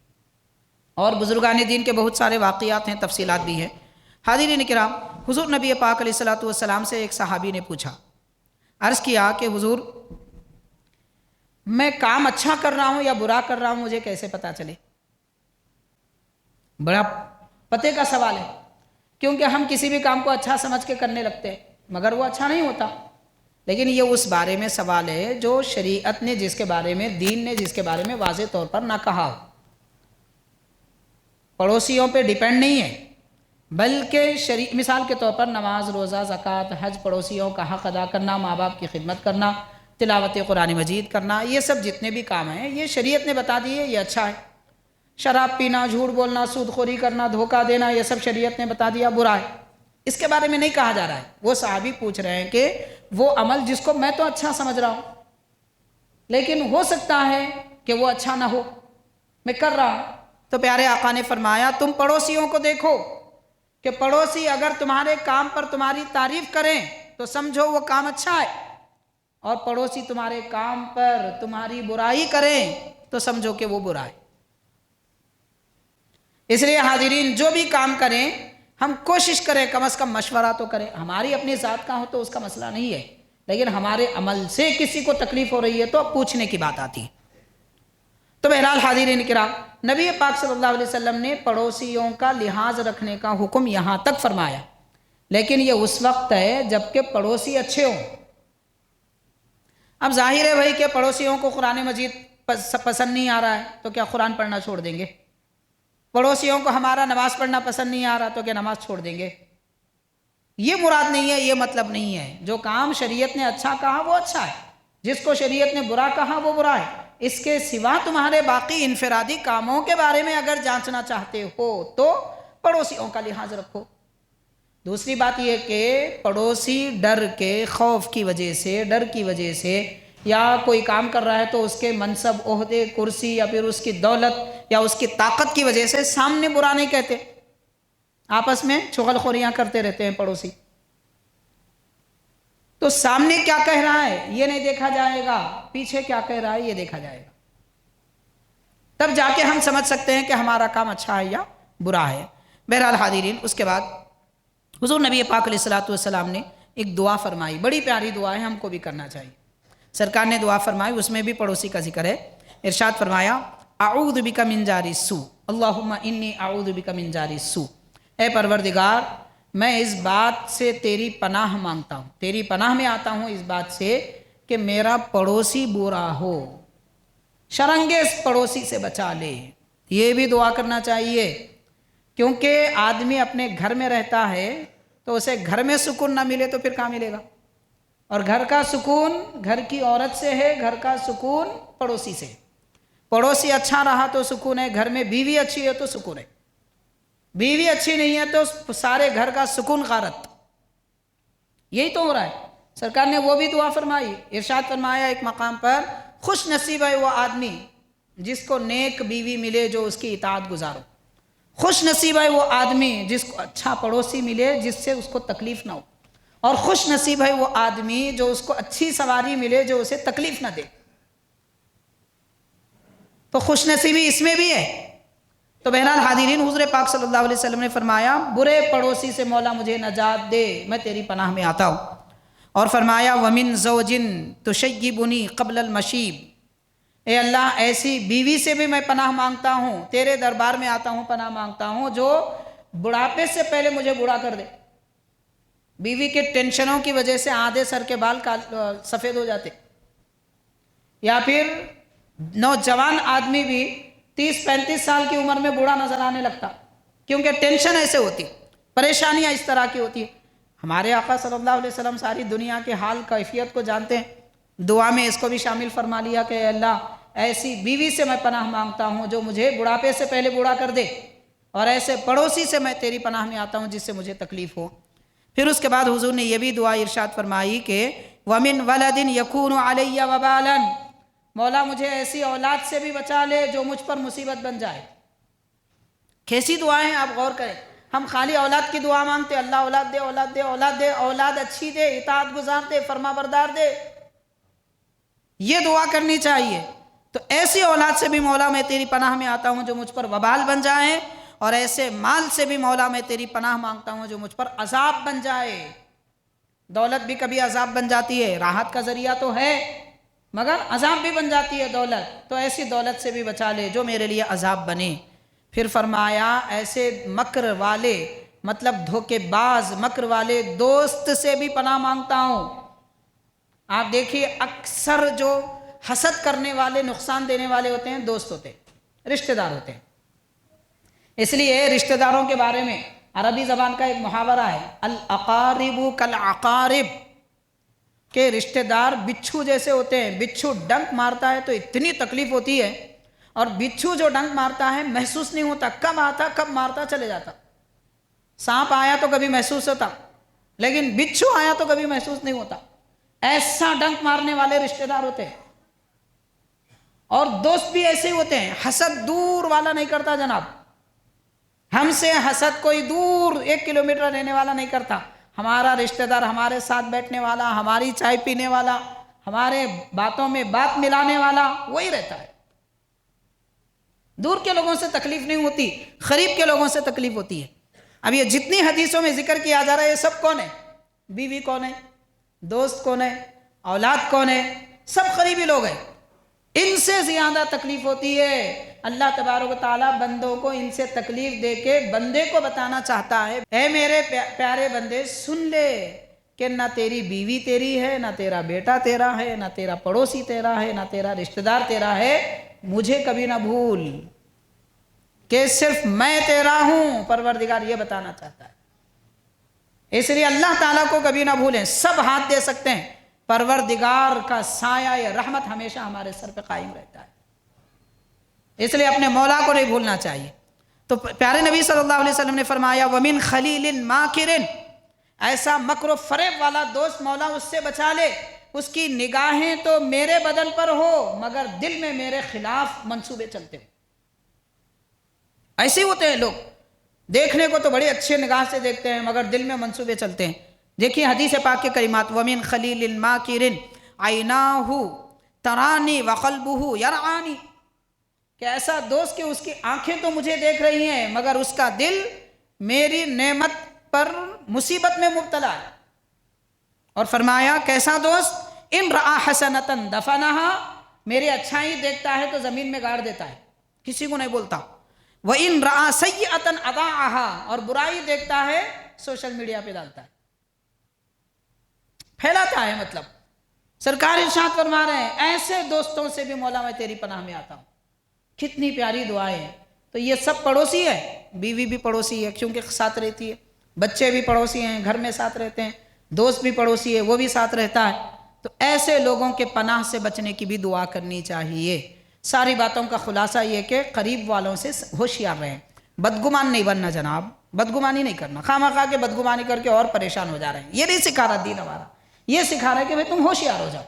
اور بزرگان دین کے بہت سارے واقعات ہیں، تفصیلات بھی ہیں. حاضرین کرام، حضور نبی پاک علیہ الصلوۃ والسلام سے ایک صحابی نے پوچھا، عرض کیا کہ حضور میں کام اچھا کر رہا ہوں یا برا کر رہا ہوں مجھے کیسے پتا چلے؟ بڑا پتے کا سوال ہے، کیونکہ ہم کسی بھی کام کو اچھا سمجھ کے کرنے لگتے ہیں مگر وہ اچھا نہیں ہوتا. لیکن یہ اس بارے میں سوال ہے جو شریعت نے جس کے بارے میں، دین نے جس کے بارے میں واضح طور پر نہ کہا ہو. پڑوسیوں پہ ڈیپینڈ نہیں ہے، بلکہ مثال کے طور پر نماز، روزہ، زکوٰۃ، حج، پڑوسیوں کا حق ادا کرنا، ماں باپ کی خدمت کرنا، تلاوت قرآن مجید کرنا، یہ سب جتنے بھی کام ہیں یہ شریعت نے بتا دیے، یہ اچھا ہے. شراب پینا، جھوٹ بولنا، سود خوری کرنا، دھوکہ دینا، یہ سب شریعت نے بتا دیا برا ہے، اس کے بارے میں نہیں کہا جا رہا ہے۔ وہ صحابی پوچھ رہے ہیں کہ وہ عمل جس کو میں تو اچھا سمجھ رہا ہوں لیکن ہو سکتا ہے کہ وہ اچھا نہ ہو، میں کر رہا ہوں، تو پیارے آقا نے فرمایا تم پڑوسیوں کو دیکھو کہ پڑوسی اگر تمہارے کام پر تمہاری تعریف کریں تو سمجھو وہ کام اچھا ہے، اور پڑوسی تمہارے کام پر تمہاری برائی کریں تو سمجھو کہ وہ برا ہے۔ اس لیے حاضرین جو بھی کام کریں ہم کوشش کریں کم از کم مشورہ تو کریں، ہماری اپنی ذات کا ہو تو اس کا مسئلہ نہیں ہے، لیکن ہمارے عمل سے کسی کو تکلیف ہو رہی ہے تو پوچھنے کی بات آتی ہے۔ تو بہرحال حاضرین کرام، نبی پاک صلی اللہ علیہ وسلم نے پڑوسیوں کا لحاظ رکھنے کا حکم یہاں تک فرمایا، لیکن یہ اس وقت ہے جب کہ پڑوسی اچھے ہوں۔ اب ظاہر ہے بھائی کہ پڑوسیوں کو قرآن مجید پسند نہیں آ رہا ہے تو کیا قرآن پڑھنا چھوڑ دیں گے؟ پڑوسیوں کو ہمارا نماز پڑھنا پسند نہیں آ رہا تو کیا نماز چھوڑ دیں گے؟ یہ مراد نہیں ہے، یہ مطلب نہیں ہے۔ جو کام شریعت نے اچھا کہا وہ اچھا ہے، جس کو شریعت نے برا کہا وہ برا ہے۔ اس کے سوا تمہارے باقی انفرادی کاموں کے بارے میں اگر جانچنا چاہتے ہو تو پڑوسیوں کا لحاظ رکھو۔ دوسری بات یہ کہ پڑوسی ڈر کے، خوف کی وجہ سے، ڈر کی وجہ سے، یا کوئی کام کر رہا ہے تو اس کے منصب، عہدے، کرسی یا پھر اس کی دولت یا اس کی طاقت کی وجہ سے سامنے برا نہیں کہتے، آپس میں چغل خوریاں کرتے رہتے ہیں پڑوسی، تو سامنے کیا کہہ رہا ہے یہ نہیں دیکھا جائے گا، پیچھے کیا کہہ رہا ہے یہ دیکھا جائے گا، تب جا کے ہم سمجھ سکتے ہیں کہ ہمارا کام اچھا ہے یا برا ہے۔ بہرحال حاضرین، اس کے بعد حضور نبی پاک علیہ السلام نے ایک دعا فرمائی، بڑی پیاری دعا ہے، ہم کو بھی کرنا چاہیے۔ سرکار نے دعا فرمائی، اس میں بھی پڑوسی کا ذکر ہے۔ ارشاد فرمایا اعوذ بک من جار السوء، اللہم انی اعوذ بک من جار السوء، اے پروردگار میں اس بات سے تیری پناہ مانگتا ہوں، تیری پناہ میں آتا ہوں اس بات سے کہ میرا پڑوسی برا ہو، شرنگیز پڑوسی سے بچا لے۔ یہ بھی دعا کرنا چاہیے، کیونکہ آدمی اپنے گھر میں رہتا ہے تو اسے گھر میں سکون نہ ملے تو پھر کہاں ملے گا؟ اور گھر کا سکون گھر کی عورت سے ہے، گھر کا سکون پڑوسی سے، پڑوسی اچھا رہا تو سکون ہے، گھر میں بیوی اچھی ہے تو سکون ہے، بیوی اچھی نہیں ہے تو سارے گھر کا سکون غارت۔ یہی تو ہو رہا ہے۔ سرکار نے وہ بھی دعا فرمائی، ارشاد فرمایا ایک مقام پر خوش نصیب ہے وہ آدمی جس کو نیک بیوی ملے جو اس کی اطاعت گزارو، خوش نصیب ہے وہ آدمی جس کو اچھا پڑوسی ملے جس سے اس کو تکلیف نہ ہو، اور خوش نصیب ہے وہ آدمی جو اس کو اچھی سواری ملے جو اسے تکلیف نہ دے۔ تو خوش نصیبی اس میں بھی ہے۔ تو بہرحال حاضرین، حضور پاک صلی اللہ علیہ وسلم نے فرمایا برے پڑوسی سے مولا مجھے نجات دے، میں تیری پناہ میں آتا ہوں۔ اور فرمایا وَمِن زَوْجٍ تُشَيِّبُنِي قَبْلَ الْمَشِيبِ، اے اللہ ایسی بیوی سے بھی میں پناہ مانگتا ہوں، تیرے دربار میں آتا ہوں، پناہ مانگتا ہوں جو بڑھاپے سے پہلے مجھے بوڑھا کر دے۔ بیوی کے ٹینشنوں کی وجہ سے آدھے سر کے بال سفید ہو جاتے، یا پھر نوجوان آدمی بھی 30-35 سال کی عمر میں بوڑھا نظر آنے لگتا، کیونکہ ٹینشن ایسے ہوتی، پریشانیاں اس طرح کی ہوتی ہیں۔ ہمارے آقا صلی اللہ علیہ وسلم ساری دنیا کے حال کیفیت کو جانتے ہیں، دعا میں اس کو بھی شامل فرما لیا کہ اے اللہ ایسی بیوی سے میں پناہ مانگتا ہوں جو مجھے بڑھاپے سے پہلے بوڑھا کر دے، اور ایسے پڑوسی سے میں تیری پناہ میں آتا ہوں جس سے مجھے تکلیف ہو۔ پھر اس کے بعد حضور نے یہ بھی دعا ارشاد فرمائی کہ وَمِن وَلَدٍ يَكُونُ عَلَيَّ وَبَالًا، مولا مجھے ایسی اولاد سے بھی بچا لے جو مجھ پر مصیبت بن جائے۔ کیسی دعائیں ہیں، آپ غور کریں۔ ہم خالی اولاد کی دعا مانگتے، اللہ اولاد دے، اولاد دے، اولاد دے، اولاد اچھی دے، اطاعت گزار دے، فرما بردار دے، یہ دعا کرنی چاہیے۔ تو ایسی اولاد سے بھی مولا میں تیری پناہ میں آتا ہوں جو مجھ پر وبال بن جائے، اور ایسے مال سے بھی مولا میں تیری پناہ مانگتا ہوں جو مجھ پر عذاب بن جائے۔ دولت بھی کبھی عذاب بن جاتی ہے، راحت کا ذریعہ تو ہے مگر عذاب بھی بن جاتی ہے دولت، تو ایسی دولت سے بھی بچا لے جو میرے لیے عذاب بنے۔ پھر فرمایا ایسے مکر والے، مطلب دھوکے باز مکر والے دوست سے بھی پناہ مانگتا ہوں۔ آپ دیکھیے اکثر جو حسد کرنے والے، نقصان دینے والے ہوتے ہیں دوست ہوتے ہیں، رشتہ دار ہوتے ہیں۔ اس لیے رشتہ داروں کے بارے میں عربی زبان کا ایک محاورہ ہے الاقارب کالعقارب، کہ رشتہ دار بچھو جیسے ہوتے ہیں، بچھو ڈنک مارتا ہے تو اتنی تکلیف ہوتی ہے، اور بچھو جو ڈنک مارتا ہے محسوس نہیں ہوتا، کب آتا کب مارتا چلے جاتا. سانپ آیا تو کبھی محسوس ہوتا، لیکن بچھو آیا تو کبھی محسوس نہیں ہوتا. ایسا ڈنک مارنے والے رشتہ دار ہوتے ہیں. اور دوست بھی ایسے ہوتے ہیں. حسد دور والا نہیں کرتا جناب. ہم سے حسد کوئی دور 1 کلومیٹر رہنے والا نہیں کرتا. ہمارا رشتہ دار، ہمارے ساتھ بیٹھنے والا، ہماری چائے پینے والا، ہمارے باتوں میں بات ملانے والا وہی رہتا ہے. دور کے لوگوں سے تکلیف نہیں ہوتی، قریب کے لوگوں سے تکلیف ہوتی ہے. اب یہ جتنی حدیثوں میں ذکر کیا جا رہا ہے یہ سب کون ہے؟ بیوی کون ہے، دوست کون ہے، اولاد کون ہے، سب قریبی لوگ ہیں. ان سے زیادہ تکلیف ہوتی ہے. اللہ تبارک و تعالیٰ بندوں کو ان سے تکلیف دے کے بندے کو بتانا چاہتا ہے، اے میرے پیارے بندے سن لے کہ نہ تیری بیوی تیری ہے، نہ تیرا بیٹا تیرا ہے، نہ تیرا پڑوسی تیرا ہے، نہ تیرا رشتہ دار تیرا ہے. مجھے کبھی نہ بھول کہ صرف میں تیرا ہوں. پروردگار یہ بتانا چاہتا ہے. اس لیے اللہ تعالیٰ کو کبھی نہ بھولیں. سب ہاتھ دے سکتے ہیں، پروردگار کا سایہ یا رحمت ہمیشہ ہمارے سر پہ قائم رہتا ہے. اس لیے اپنے مولا کو نہیں بھولنا چاہیے. تو پیارے نبی صلی اللہ علیہ وسلم نے فرمایا وَمِن خَلِيلٍ مَاكِرٍ، ایسا مکر و فریب والا دوست مولا اس سے بچا لے، اس کی نگاہیں تو میرے بدن پر ہو مگر دل میں میرے خلاف منصوبے چلتے ہیں. ایسے ہوتے ہیں لوگ، دیکھنے کو تو بڑے اچھے نگاہ سے دیکھتے ہیں مگر دل میں منصوبے چلتے ہیں. دیکھیے حدیث پاک کے کلمات وَمِن خَلِيلٍ مَاكِرٍ عَيْنَاهُ تَرَانِي وَقَلْبُهُ يَرْعَانِي، کہ ایسا دوست کہ اس کی آنکھیں تو مجھے دیکھ رہی ہیں مگر اس کا دل میری نعمت پر مصیبت میں مبتلا ہے. اور فرمایا کیسا دوست؟ ان رآ حسنۃ دفنها، میری اچھائی دیکھتا ہے تو زمین میں گاڑ دیتا ہے، کسی کو نہیں بولتا. وَإِن رآ سیئۃ اضاعها، اور برائی دیکھتا ہے سوشل میڈیا پہ ڈالتا ہے، پھیلاتا ہے. مطلب سرکار ارشاد فرما رہے ہیں ایسے دوستوں سے بھی مولا میں تیری پناہ میں آتا ہوں. کتنی پیاری دعائیں ہیں. تو یہ سب پڑوسی ہے، بیوی بھی پڑوسی ہے کیونکہ ساتھ رہتی ہے، بچے بھی پڑوسی ہیں گھر میں ساتھ رہتے ہیں، دوست بھی پڑوسی ہے وہ بھی ساتھ رہتا ہے. تو ایسے لوگوں کے پناہ سے بچنے کی بھی دعا کرنی چاہیے. ساری باتوں کا خلاصہ یہ کہ قریب والوں سے ہوشیار رہیں. بدگمان نہیں بننا جناب، بدگمانی نہیں کرنا. خواہ خواہ کے بدگمانی کر کے اور پریشان ہو جا رہے ہیں. یہ نہیں سکھا رہا دین ہمارا. یہ سکھا رہا ہے کہ بھئی تم ہوشیار ہو جاؤ،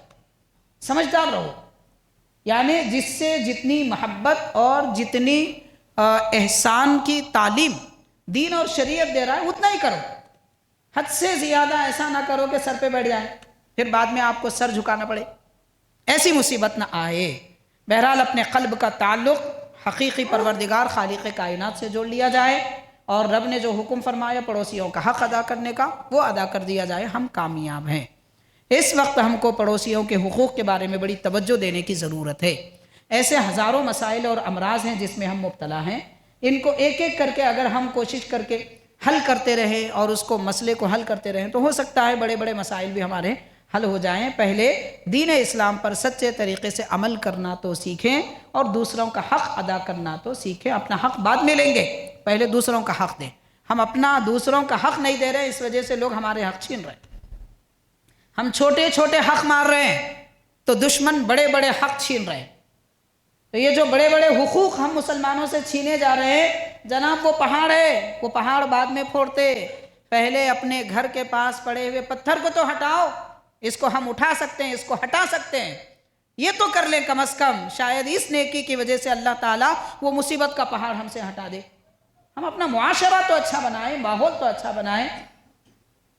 سمجھدار رہو. یعنی جس سے جتنی محبت اور جتنی احسان کی تعلیم دین اور شریعت دے رہا ہے اتنا ہی کرو. حد سے زیادہ ایسا نہ کرو کہ سر پہ بیٹھ جائے پھر بعد میں آپ کو سر جھکانا پڑے، ایسی مصیبت نہ آئے. بہرحال اپنے قلب کا تعلق حقیقی پروردگار خالق کائنات سے جوڑ لیا جائے اور رب نے جو حکم فرمایا پڑوسیوں کا حق ادا کرنے کا وہ ادا کر دیا جائے. ہم کامیاب ہیں. اس وقت ہم کو پڑوسیوں کے حقوق کے بارے میں بڑی توجہ دینے کی ضرورت ہے. ایسے ہزاروں مسائل اور امراض ہیں جس میں ہم مبتلا ہیں. ان کو ایک ایک کر کے اگر ہم کوشش کر کے حل کرتے رہیں اور اس کو مسئلے کو حل کرتے رہیں تو ہو سکتا ہے بڑے بڑے مسائل بھی ہمارے حل ہو جائیں. پہلے دین اسلام پر سچے طریقے سے عمل کرنا تو سیکھیں اور دوسروں کا حق ادا کرنا تو سیکھیں. اپنا حق بعد میں لیں گے، پہلے دوسروں کا حق دیں. ہم اپنا دوسروں کا حق نہیں دے رہے، اس وجہ سے لوگ ہمارے حق چھین رہے ہیں. ہم چھوٹے چھوٹے حق مار رہے ہیں تو دشمن بڑے بڑے حق چھین رہے ہیں. تو یہ جو بڑے بڑے حقوق ہم مسلمانوں سے چھینے جا رہے ہیں جناب وہ پہاڑ ہے، وہ پہاڑ بعد میں پھوڑتے، پہلے اپنے گھر کے پاس پڑے ہوئے پتھر کو تو ہٹاؤ. اس کو ہم اٹھا سکتے ہیں، اس کو ہٹا سکتے ہیں، یہ تو کر لیں کم از کم. شاید اس نیکی کی وجہ سے اللہ تعالیٰ وہ مصیبت کا پہاڑ ہم سے ہٹا دے. ہم اپنا معاشرہ تو اچھا بنائیں، ماحول تو اچھا بنائیں،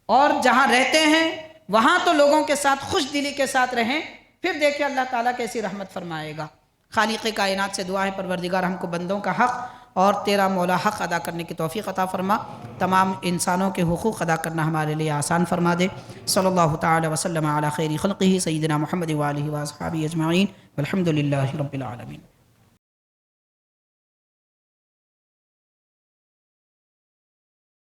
اور جہاں رہتے ہیں وہاں تو لوگوں کے ساتھ خوش دلی کے ساتھ رہیں. پھر دیکھیں اللہ تعالیٰ کیسی رحمت فرمائے گا. خالق کائنات سے دعا ہے پروردگار ہم کو بندوں کا حق اور تیرا مولا حق ادا کرنے کی توفیق عطا فرما. تمام انسانوں کے حقوق ادا کرنا ہمارے لیے آسان فرما دے. صلی اللہ تعالی وسلم علی خیر خلقہ سیدنا محمد وآلہ واصحابہ اجمعین والحمد للہ رب العالمین.